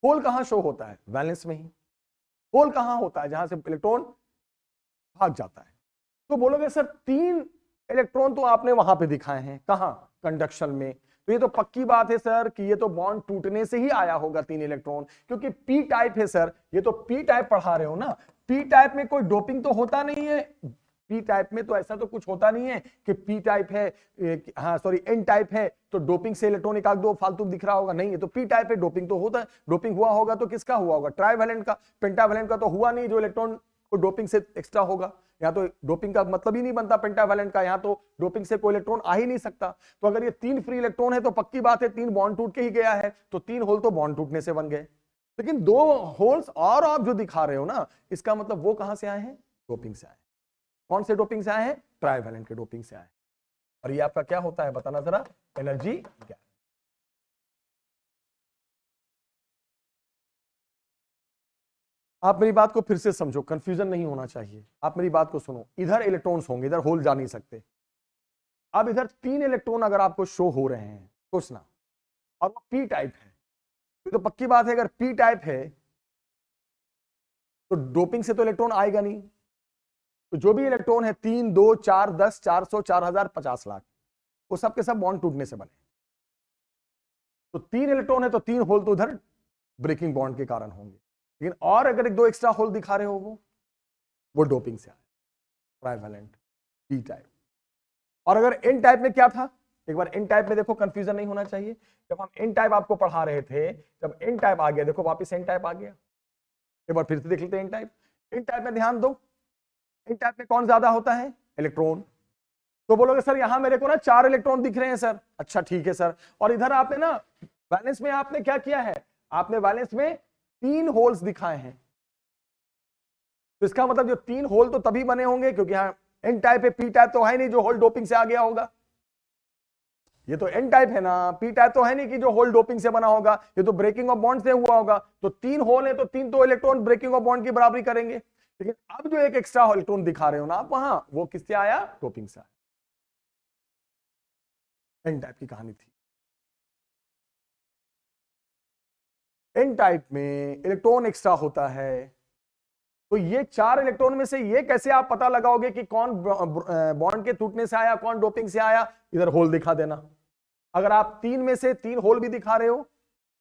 होल कहां शो होता है? वैलेंस में ही। होल कहां होता है? जहां से इलेक्ट्रॉन भाग जाता है। तो बोलोगे सर 3 इलेक्ट्रॉन तो आपने वहां पे दिखाए हैं, कहां? कंडक्शन में। तो ये तो पक्की बात है सर कि ये तो बॉन्ड टूटने से ही आया होगा 3 इलेक्ट्रॉन, क्योंकि पी टाइप है सर, ये तो पी टाइप पढ़ा रहे हो ना। पी टाइप में कोई डोपिंग तो होता नहीं है, पी टाइप में तो ऐसा तो कुछ होता नहीं है कि पी टाइप है, हाँ सॉरी एन टाइप है तो डोपिंग से इलेक्ट्रॉन एक आध दो फालतू दिख रहा होगा, नहीं, ये तो पी टाइप है, डोपिंग तो होता है। डोपिंग हुआ होगा तो किसका हुआ होगा? ट्राइवेलेंट का, पेंटावेलेंट का तो हुआ नहीं, जो इलेक्ट्रॉन को डोपिंग से एक्स्ट्रा होगा। यहाँ तो डोपिंग का मतलब ही नहीं बनता पेंटावेलेंट का, यहाँ तो डोपिंग से कोई इलेक्ट्रॉन आ ही नहीं सकता। तो अगर ये 3 फ्री इलेक्ट्रॉन है तो पक्की बात है 3 बॉन्ड टूट के ही गया है, तो 3 होल तो बॉन्ड टूटने से बन गए। लेकिन 2 होल्स और आप जो दिखा रहे हो ना, इसका मतलब वो कहां से आए हैं? डोपिंग से आए। कौन से डोपिंग से आए हैं? ट्राइवेलेंट के डोपिंग से आए। और ये आपका क्या होता है बताना जरा? Energy gap. आप मेरी बात को फिर से समझो, कंफ्यूजन नहीं होना चाहिए। आप मेरी बात को सुनो, इधर इलेक्ट्रॉन्स होंगे, इधर होल जा नहीं सकते। अब इधर 3 इलेक्ट्रॉन अगर आपको शो हो रहे हैं, सोचना, और वो पी टाइप है, तो पक्की बात है अगर पी टाइप है तो डोपिंग से तो इलेक्ट्रॉन आएगा नहीं। तो जो भी इलेक्ट्रॉन है 3, 2, 4, 10, 400, 4000, 50 लाख, वो सब के सब बॉन्ड टूटने से बने। तो 3 इलेक्ट्रॉन है तो 3 होल तो उधर ब्रेकिंग बॉन्ड के कारण होंगे। लेकिन और अगर 1-2 एक्स्ट्रा होल दिखा रहे हो वो डोपिंग से आए, ट्राइवेलेंट पी टाइप। और अगर एन टाइप में क्या था? एक बार एन टाइप में देखो, कंफ्यूजन नहीं होना चाहिए। जब हम एन टाइप आपको पढ़ा रहे थे, जब एन टाइप आ गया, देखो वापस एन टाइप आ गया, एक बार फिर से देख लेते हैं एन टाइप। एन टाइप में ध्यान दो, एन टाइप में कौन ज्यादा होता है? इलेक्ट्रॉन। तो बोलोगे सर यहां मेरे को ना 4 इलेक्ट्रॉन दिख रहे हैं सर। अच्छा ठीक है सर, और इधर आपने ना बैलेंस में आपने क्या किया है? आपने बैलेंस में 3 होल्स दिखाए हैं। तो इसका मतलब जो 3 होल तो तभी बने होंगे क्योंकि यहां एन टाइप है, पी टाइप तो है नहीं जो होल डोपिंग से आ गया होगा। ये तो एन टाइप है ना, पी टाइप तो है नहीं कि जो होल डोपिंग से बना होगा, ये तो ब्रेकिंग ऑफ बॉन्ड से हुआ होगा। तो 3 होल है तो 3 तो इलेक्ट्रॉन ब्रेकिंग ऑफ बॉन्ड की बराबरी करेंगे। लेकिन अब जो एक एक्स्ट्रा इलेक्ट्रॉन दिखा रहे हो ना आप वहां, वो किससे आया? डोपिंग से आया। एन टाइप की कहानी थी। एन टाइप में इलेक्ट्रॉन एक्स्ट्रा होता है तो ये 4 इलेक्ट्रॉन में से ये कैसे आप पता लगाओगे कि कौन बॉन्ड के टूटने से आया, कौन डोपिंग से आया? इधर होल दिखा देना। अगर आप 3 में से 3 होल भी दिखा रहे हो,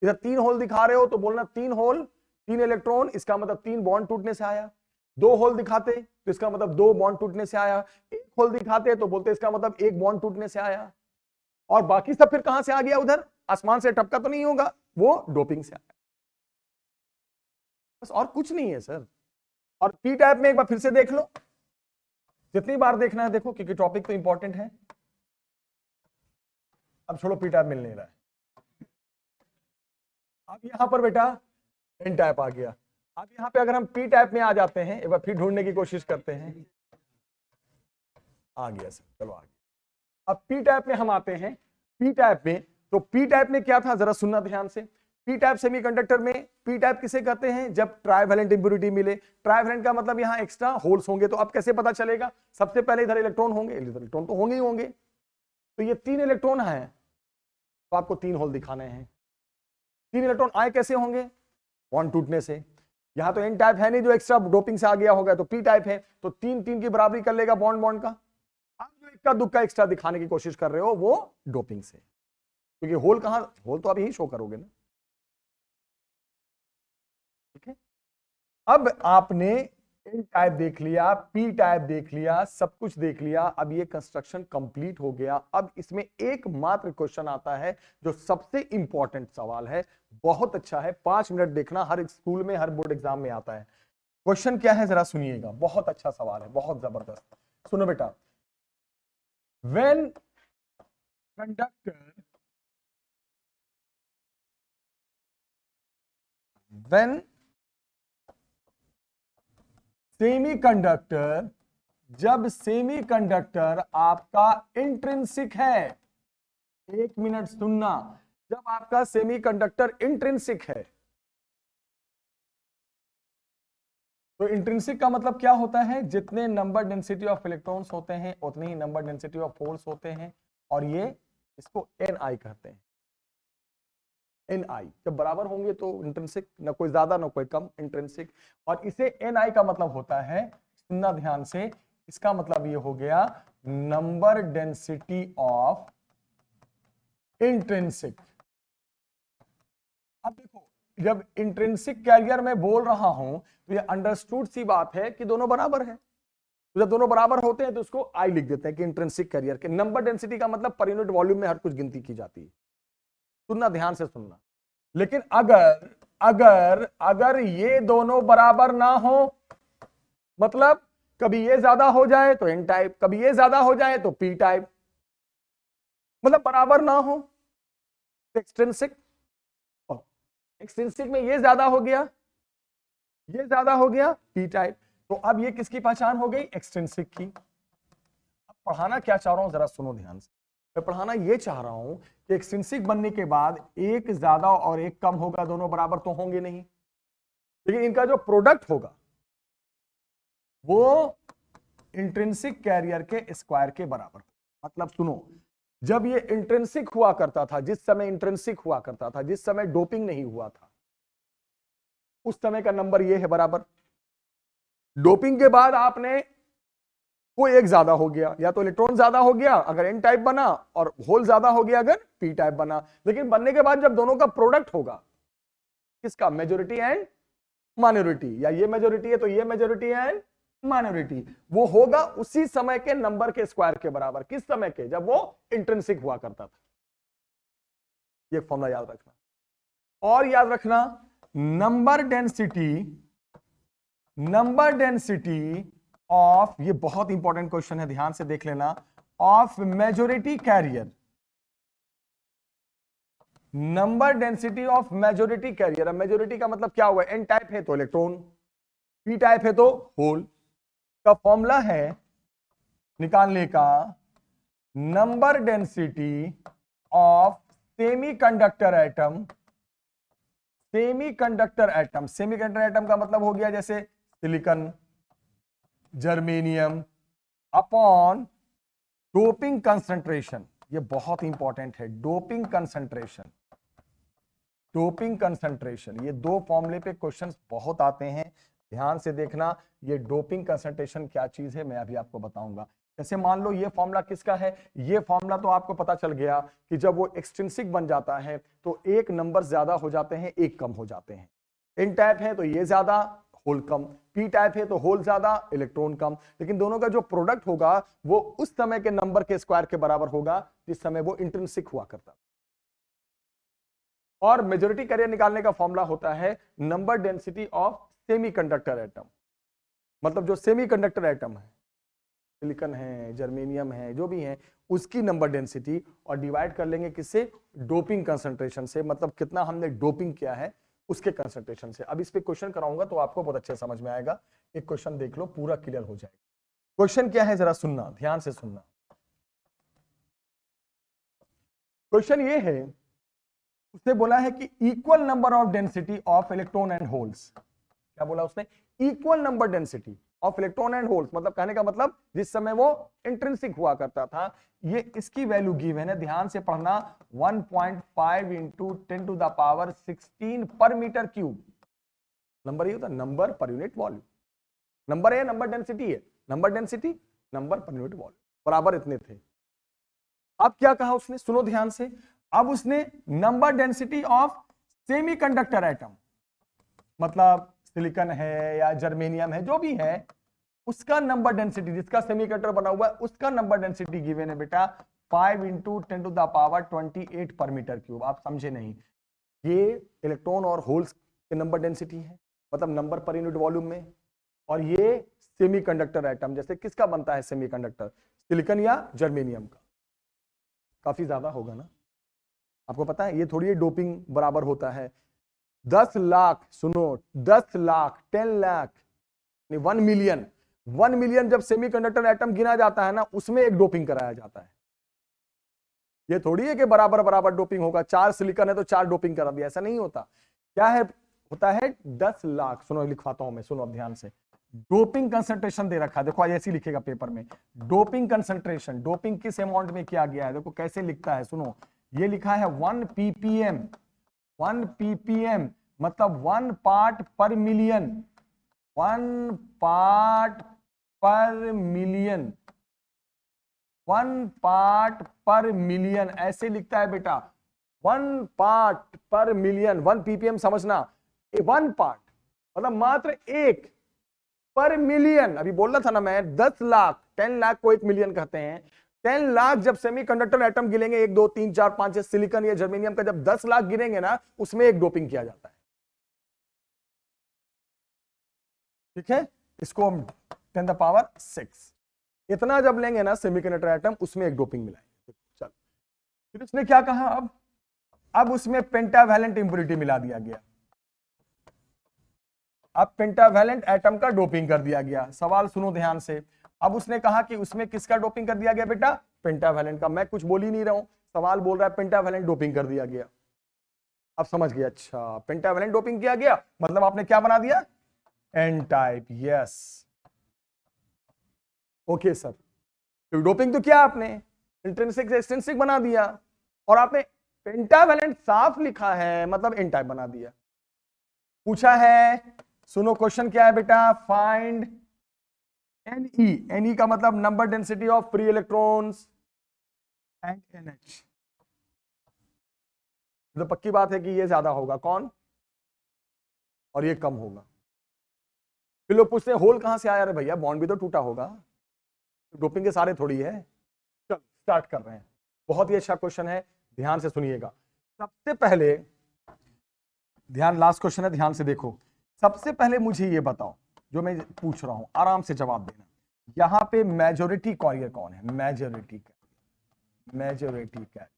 इधर 3 होल दिखा रहे हो तो बोलना 3 होल 3 इलेक्ट्रॉन, इसका मतलब 3 बॉन्ड टूटने से आया। 2 होल दिखाते तो इसका मतलब 2 बॉन्ड टूटने से आया। 1 होल दिखाते तो बोलते इसका मतलब 1 बॉन्ड टूटने से आया। और बाकी सब फिर कहां से आ गया? उधर आसमान से टपका तो नहीं होगा, वो डोपिंग से आया। बस और कुछ नहीं है सर। और पी टाइप में एक बार फिर से देख लो, जितनी बार देखना है देखो, क्योंकि टॉपिक तो इंपॉर्टेंट है। अब छोड़ो, पी टाइप मिल नहीं रहा है। अब यहां पर बेटा एन टाइप आ गया। अब यहां पे अगर हम पी टाइप में आ जाते हैं, एक बार फिर ढूंढने की कोशिश करते हैं। आ गया सर, चलो आ गया। अब पी टाइप में हम आते हैं। पी टाइप में, तो पी टाइप में क्या था जरा सुनना ध्यान से। पी टाइप सेमीकंडक्टर में पी टाइप किसे कहते हैं? जब ट्राइवेलेंट इंप्योरिटी मिले। ट्राइवेलेंट का मतलब यहां एक्स्ट्रा होल्स होंगे। तो अब कैसे पता चलेगा? सबसे पहले इधर इलेक्ट्रॉन होंगे, इलेक्ट्रॉन तो होंगे ही होंगे। तो ये 3 इलेक्ट्रॉन है तो आपको 3 होल दिखाने हैं। 3 इलेक्ट्रॉन आए कैसे होंगे? बॉन्ड टूटने से। यहां तो एन टाइप है नहीं जो एक्स्ट्रा डोपिंग से आ गया होगा, तो पी टाइप है तो 3 की बराबरी कर लेगा बॉन्ड बॉन्ड का। आप जो इक्का दुक्का एक्स्ट्रा दिखाने की कोशिश कर रहे हो वो डोपिंग से, क्योंकि होल कहां, होल तो अभी ही शो करोगे ना। ठीक है, अब आपने एन टाइप देख लिया, पी टाइप देख लिया, सब कुछ देख लिया। अब ये कंस्ट्रक्शन कंप्लीट हो गया। अब इसमें एकमात्र क्वेश्चन आता है जो सबसे इंपॉर्टेंट सवाल है, बहुत अच्छा है, 5 मिनट देखना, हर स्कूल में हर बोर्ड एग्जाम में आता है। क्वेश्चन क्या है जरा सुनिएगा, बहुत अच्छा सवाल है, बहुत जबरदस्त। सुनो बेटा, व्हेन सेमीकंडक्टर, जब सेमीकंडक्टर आपका इंट्रिंसिक है, 1 मिनट सुनना, जब आपका सेमीकंडक्टर इंट्रिंसिक है, तो इंट्रिंसिक का मतलब क्या होता है? जितने नंबर डेंसिटी ऑफ इलेक्ट्रॉन्स होते हैं उतनी ही नंबर डेंसिटी ऑफ होल्स होते हैं, और ये इसको Ni कहते हैं। Ni जब बराबर होंगे तो इंट्रिंसिक, ना कोई ज्यादा ना कोई कम, इंट्रिंसिक। और इसे Ni का मतलब होता है, सुनना ध्यान से, इसका मतलब ये हो गया नंबर डेंसिटी ऑफ इंट्रिंसिक। अब देखो, जब इंट्रिंसिक कैरियर में बोल रहा हूं तो ये अंडरस्टूड सी बात है कि दोनों बराबर है। तो जब दोनों बराबर होते हैं तो उसको आई लिख देते हैं कि इंट्रिंसिक कैरियर के। नंबर डेंसिटी का मतलब पर यूनिट वॉल्यूम में हर कुछ गिनती की जाती है। सुनना ध्यान से सुनना। लेकिन अगर अगर अगर ये दोनों बराबर ना हो, मतलब कभी ये ज्यादा हो जाए तो एन टाइप, कभी ये ज्यादा हो जाए तो पी टाइप, मतलब बराबर ना हो, एक्सट्रिंसिक, एक्सट्रिंसिक में ये ज्यादा हो गया, ये ज्यादा हो गया, पी टाइप। तो अब ये किसकी पहचान हो गई? एक्सट्रिंसिक की। अब पढ़ाना क्या चाह रहा हूं जरा सुनो ध्यान से। मैं पढ़ाना ये चाह रहा हूं कि एक्सट्रिंसिक बनने के बाद एक ज्यादा और एक कम होगा, दोनों बराबर तो होंगे नहीं, लेकिन इनका जो प्रोडक्ट होगा वो इंट्रिंसिक कैरियर के स्क्वायर के बराबर। मतलब सुनो, जब ये इंट्रिंसिक हुआ करता था, जिस समय इंट्रिंसिक हुआ करता था, जिस समय डोपिंग नहीं हुआ था, उस समय का नंबर ये है बराबर। डोपिंग के बाद आपने कोई एक ज्यादा हो गया, या तो इलेक्ट्रॉन ज्यादा हो गया अगर एन टाइप बना, और होल ज्यादा हो गया अगर पी टाइप बना। लेकिन बनने के बाद जब दोनों का प्रोडक्ट होगा, किसका? मेजोरिटी एंड माइनॉरिटी, या ये मेजोरिटी है तो ये मेजोरिटी एंड माइनॉरिटी, वो होगा उसी समय के नंबर के स्क्वायर के बराबर। किस समय के? जब वो इंट्रिंसिक हुआ करता था। ये फॉर्मूला याद रखना। और याद रखना, नंबर डेंसिटी ऑफ, ये बहुत इंपॉर्टेंट क्वेश्चन है, ध्यान से देख लेना, of majority carrier, number density of majority carrier. अब मेजोरिटी का मतलब क्या हुआ? एन टाइप है तो इलेक्ट्रॉन, पी टाइप है तो होल। का फॉर्मूला है निकालने का, number density of semiconductor atom. Semiconductor atom, semiconductor atom का मतलब हो गया जैसे silicon, germanium, upon doping concentration. ये बहुत इंपॉर्टेंट है, डोपिंग कंसंट्रेशन, डोपिंग कंसंट्रेशन। ये दो फॉर्मूले पे क्वेश्चंस बहुत आते हैं, ध्यान से देखना, ये डोपिंग कंसंट्रेशन क्या चीज है मैं अभी आपको बताऊंगा। जैसे मान लो ये फॉर्मूला किसका है, ये फॉर्मूला तो आपको पता चल गया कि जब वो एक्सट्रिंसिक बन जाता है तो एक नंबर ज्यादा हो जाते हैं, एक कम हो जाते हैं। एन टाइप है तो ये ज्यादा, होल कम, पी टाइप है तो होल ज्यादा, इलेक्ट्रॉन कम, लेकिन दोनों का जो प्रोडक्ट होगा वो उस समय के नंबर के स्क्वायर के बराबर होगा जिस समय वो इंट्रिंसिक हुआ करता। और मेजॉरिटी कैरियर निकालने का फॉर्मूला होता है number density of semiconductor atom, मतलब जो सेमीकंडक्टर एटम है, सिलिकॉन है, जर्मेनियम है, जो भी है, उसकी नंबर डेंसिटी, और डिवाइड कर लेंगे किससे, डोपिंग कंसंट्रेशन से, मतलब कितना हमने डोपिंग किया है उसके कंसंट्रेशन से। अब इस पे क्वेश्चन कराऊंगा तो आपको बहुत अच्छे समझ में आएगा। एक क्वेश्चन देख लो, पूरा क्लियर हो जाएगा। क्वेश्चन क्या है जरा सुनना, ध्यान से सुनना। क्वेश्चन ये है, उसने बोला है कि equal number of density of electron and holes. क्या बोला उसने, equal number density of electron and holes, मतलब कहने का मतलब जिस समय वो इंट्रिंसिक हुआ करता था, ये इसकी वैल्यू गिवन है, ध्यान से पढ़ना, 1.5 इंटू 10 टू द पावर 16 पर मीटर क्यूब। नंबर ये होता है नंबर पर यूनिट वॉल्यूम, नंबर है, नंबर डेंसिटी है, नंबर डेंसिटी नंबर पर यूनिट वॉल्यूम बराबर इतने थे। अब क्या कहा उसने, सुनो ध्यान से, अब उसने number density of semiconductor atom, मतलब सिलिकॉन है या जर्मेनियम है, जो भी है, उसका नंबर डेंसिटी, जिसका सेमीकंडक्टर बना हुआ है उसका नंबर डेंसिटी गिवन है बेटा 5 इंटू 10 टू द पावर 28 पर मीटर क्यूब। आप समझे नहीं, ये इलेक्ट्रॉन और होल्स के नंबर डेंसिटी है, मतलब नंबर पर यूनिट वॉल्यूम में, और ये सेमीकंडक्टर एटम, जैसे किसका बनता है सेमीकंडक्टर, सिलिकॉन या जर्मेनियम का, काफी ज्यादा होगा ना, आपको पता है। ये थोड़ी डोपिंग बराबर होता है 10 लाख, सुनो 10 लाख, 10 लाख, 1 मिलियन, 1 मिलियन जब सेमीकंडक्टर एटम गिना जाता है ना, उसमें एक डोपिंग कराया जाता है। ये थोड़ी है कि बराबर बराबर डोपिंग होगा, 4 सिलिकॉन है तो 4 डोपिंग करा दिया, ऐसा नहीं होता। क्या है, होता है 10 लाख, सुनो लिखवाता हूं मैं, सुनो अब ध्यान से, डोपिंग कंसंट्रेशन दे रखा है, देखो ऐसे ही लिखेगा पेपर में, डोपिंग कंसंट्रेशन, डोपिंग किस अमाउंट में किया गया है, देखो कैसे लिखता है, सुनो, ये लिखा है 1 ppm, 1 ppm मतलब 1 पार्ट पर मिलियन, 1 पार्ट पर मिलियन, 1 पार्ट पर मिलियन, ऐसे लिखता है बेटा, 1 पार्ट पर मिलियन, 1 ppm समझना, 1 पार्ट मतलब मात्र एक पर मिलियन। अभी बोल रहा था ना मैं, 10 लाख, 10 लाख को 1 मिलियन कहते हैं। 10 लाख जब सेमीकंडक्टर एटम गिरेंगे, 1 2 3 4 5 6 सिलिकॉन या जर्मेनियम का जब 10 लाख गिरेंगे ना, उसमें एक डोपिंग किया जाता है, ठीक है। इसको हम 10 द पावर 6 इतना जब लेंगे ना सेमीकंडक्टर एटम, उसमें एक डोपिंग मिलाएंगे। चलो, फिर उसने क्या कहा, अब उसमें पेंटावैलेंट इंप्योरिटी मिला दिया गया, अब पेंटावैलेंट एटम का डोपिंग कर दिया गया। सवाल सुनो ध्यान से, अब उसने कहा कि उसमें किसका डोपिंग कर दिया गया बेटा, पेंटावैलेंट का। मैं कुछ बोल ही नहीं रहा हूं, सवाल बोल रहा है पेंटावैलेंट डोपिंग कर दिया गया। अब समझ गया, अच्छा पेंटावैलेंट डोपिंग किया गया मतलब आपने क्या बना दिया, N type, yes, okay sir. तो डोपिंग तो क्या आपने इंट्रिंसिक से एक्सट्रिंसिक बना दिया, और आपने पेंटावैलेंट साफ लिखा है मतलब एन टाइप बना दिया। पूछा है, सुनो क्वेश्चन क्या है बेटा, फाइंड Ne, Ne का मतलब number density of free electrons and NH। तो पक्की बात है कि ये ज्यादा होगा, कौन, और ये कम होगा। फिर लोग पूछते हैं होल कहां से आया, रे भैया बॉन्ड भी तो टूटा होगा, डोपिंग के सारे थोड़ी है। चलो स्टार्ट कर रहे हैं, बहुत ही अच्छा क्वेश्चन है, ध्यान से सुनिएगा। सबसे पहले ध्यान, लास्ट क्वेश्चन है, ध्यान से देखो। सबसे पहले मुझे ये बताओ, जो मैं पूछ रहा हूं आराम से जवाब देना, यहां पे मेजॉरिटी कैरियर कौन है, majority carrier, majority carrier,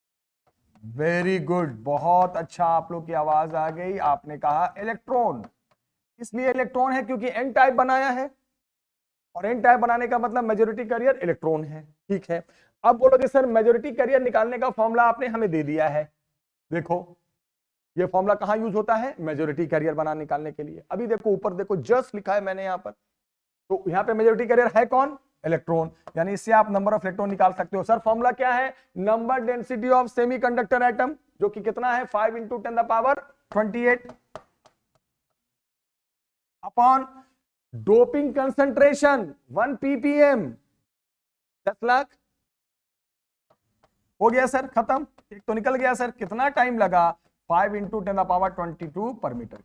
very good, बहुत अच्छा, आप लोग की आवाज आ गई, आपने कहा इलेक्ट्रॉन। इसलिए इलेक्ट्रॉन है क्योंकि एन टाइप बनाया है, और एन टाइप बनाने का मतलब मेजॉरिटी कैरियर इलेक्ट्रॉन है, ठीक है। अब बोलोगे सर मेजॉरिटी कैरियर निकालने का फॉर्मूला आपने हमें दे दिया है, देखो ये फॉर्मूला कहां यूज होता है, मेजॉरिटी कैरियर बना निकालने के लिए। अभी देखो ऊपर देखो, जस्ट लिखा है मैंने यहां पर, तो यहां पे मेजॉरिटी कैरियर है कौन, इलेक्ट्रॉन, यानी इससे आप नंबर ऑफ इलेक्ट्रॉन निकाल सकते हो। सर फॉर्मूला क्या है, number density of semiconductor atom, जो कि कितना है 5 into 10 the power 28 upon doping concentration 1 ppm 10 lakh हो गया सर, खत्म। एक तो निकल गया सर, कितना टाइम लगा? 5 × 10⁻22 पर मीटर।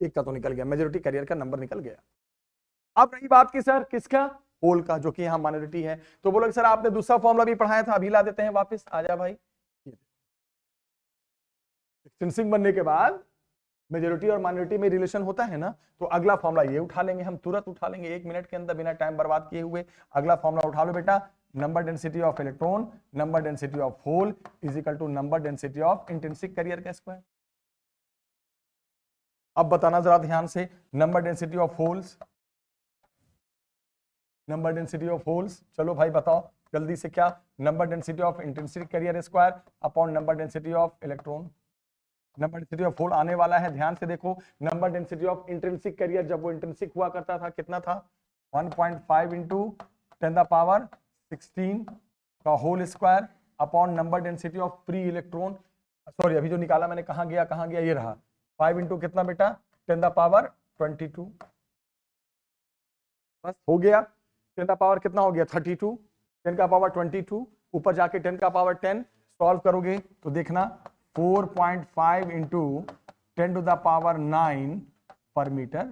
एक का तो निकल गया, मेजॉरिटी कैरियर का नंबर निकल गया। अब रही बात की सर किसका? होल का, जो कि यहां माइनॉरिटी है। तो बोलो सर आपने दूसरा फॉर्मूला भी पढ़ाया था, अभी ला देते हैं वापस। आ जा भाई, एक्सटेंसिंग बनने के बाद मेजॉरिटी और माइनॉरिटी में रिलेशन होता है ना, तो अगला फॉर्मूला ये उठा लेंगे हम, तुरंत उठा लेंगे 1 मिनट के अंदर, बिना टाइम बर्बाद किए हुए। अगला फॉर्मूला उठा लो बेटा, number density of electron, number density of hole is equal to number density of intrinsic carrier का स्क्वायर। अब बताना जरा ध्यान से, number density of holes, number density of holes, चलो भाई बताओ जल्दी से, क्या? Number density of intrinsic carrier square upon number density of electron. Number density of hole आने वाला है, ध्यान से देखो। Number density of intrinsic carrier, जब वो इंट्रिंसिक हुआ करता था, कितना था? 1.5 × 10⁻16 का hole square upon number density of free electron. Sorry, अभी जो निकाला मैंने, कहां गया? ये रहा। 5 × कितना बेटा? 10⁻22। बस हो गया। 10 का पावर कितना हो गया? 32। 10 का पावर 22, ऊपर जाके 10 का पावर 10 सॉल्व करोगे तो देखना 4.5 × 10⁻9 पर मीटर।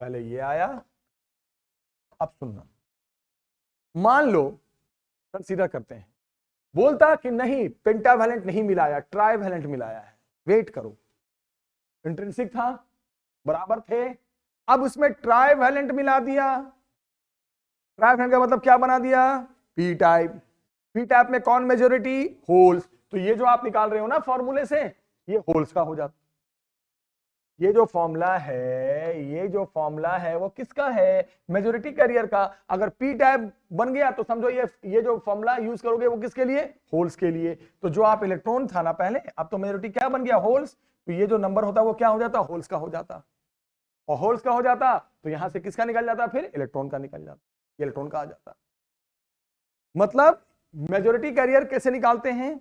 पहले ये आया, अब सुनना। मान लो, कंसीडर करते हैं, बोलता कि नहीं पेंटावैलेंट नहीं मिलाया, ट्राइवैलेंट मिलाया है। वेट करो, इंट्रिंसिक था, बराबर थे, अब उसमें ट्राइवैलेंट मिला दिया। ट्राइवैलेंट का मतलब क्या बना दिया? P type. पी टाइप में कौन मेजॉरिटी? होल्स। तो ये जो आप निकाल रहे हो ना फॉर्मूले से, ये होल्स का हो जाता। ये जो फॉर्मूला है वो किसका है? मेजॉरिटी कैरियर का। अगर पी टाइप बन गया तो समझो ये जो फॉर्मूला यूज करोगे वो किसके लिए? होल्स के लिए। तो जो आप इलेक्ट्रॉन था ना पहले, अब तो मेजॉरिटी क्या बन गया? होल्स। तो ये जो नंबर होता वो क्या हो जाता? होल्स का हो जाता। और होल्स का हो जाता तो यहां से किसका निकल जाता? फिर इलेक्ट्रॉन का निकल जाता, इलेक्ट्रॉन का आ जाता। मतलब मेजॉरिटी कैरियर कैसे निकालते हैं?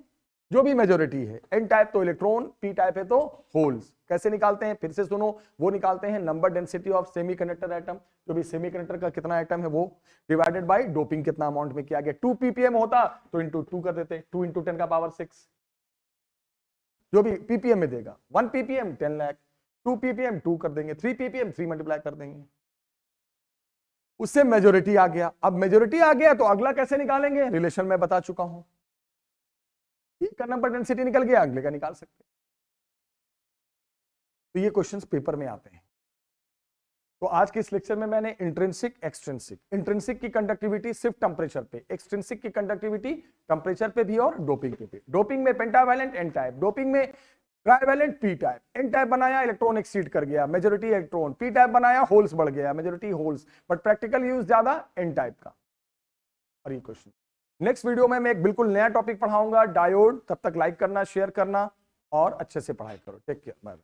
जो भी मेजॉरिटी है, एन टाइप तो इलेक्ट्रॉन, पी टाइप है तो होल्स। कैसे निकालते हैं? फिर से सुनो, वो निकालते हैं number density of semiconductor atom, जो भी सेमीकंडक्टर का कितना एटम है वो, डिवाइडेड बाय डोपिंग कितना अमाउंट में किया गया। 2 ppm होता तो इंटू 2 कर देते, 2 × 10⁻6, जो भी ppm में देगा। 1 ppm 10 लाख, 2 ppm 2 कर देंगे, 3 ppm 3 मल्टीप्लाई कर देंगे, उससे मेजॉरिटी आ गया। अब मेजॉरिटी आ गया तो अगला कैसे निकालेंगे? रिलेशन में बता चुका हूं, एक का नंबर डेंसिटी निकल गया, अगले का निकाल सकते। तो ये क्वेश्चंस पेपर में आते हैं। तो आज के इस लेक्चर में मैंने इंट्रिंसिक, एक्सट्रिंसिक, इंट्रिंसिक की कंडक्टिविटी सिर्फ टेंपरेचर पे, एक्सट्रिंसिक की कंडक्टिविटी टेंपरेचर पे भी और डोपिंग पे भी। डोपिंग में पेंटावैलेंट एन टाइप, डोपिंग में trivalent P type. N type बनाया, इलेक्ट्रॉन एक्सीड कर गया, मेजॉरिटी इलेक्ट्रॉन। पी टाइप बनाया, होल्स बढ़ गया, majority holes. But practical use ज्यादा एन टाइप का। और ये क्वेश्चन नेक्स्ट वीडियो में मैं एक बिल्कुल नया टॉपिक पढ़ाऊंगा, डायोड। तब तक लाइक करना, शेयर करना और अच्छे से पढ़ाई करो। Take care, bye bye.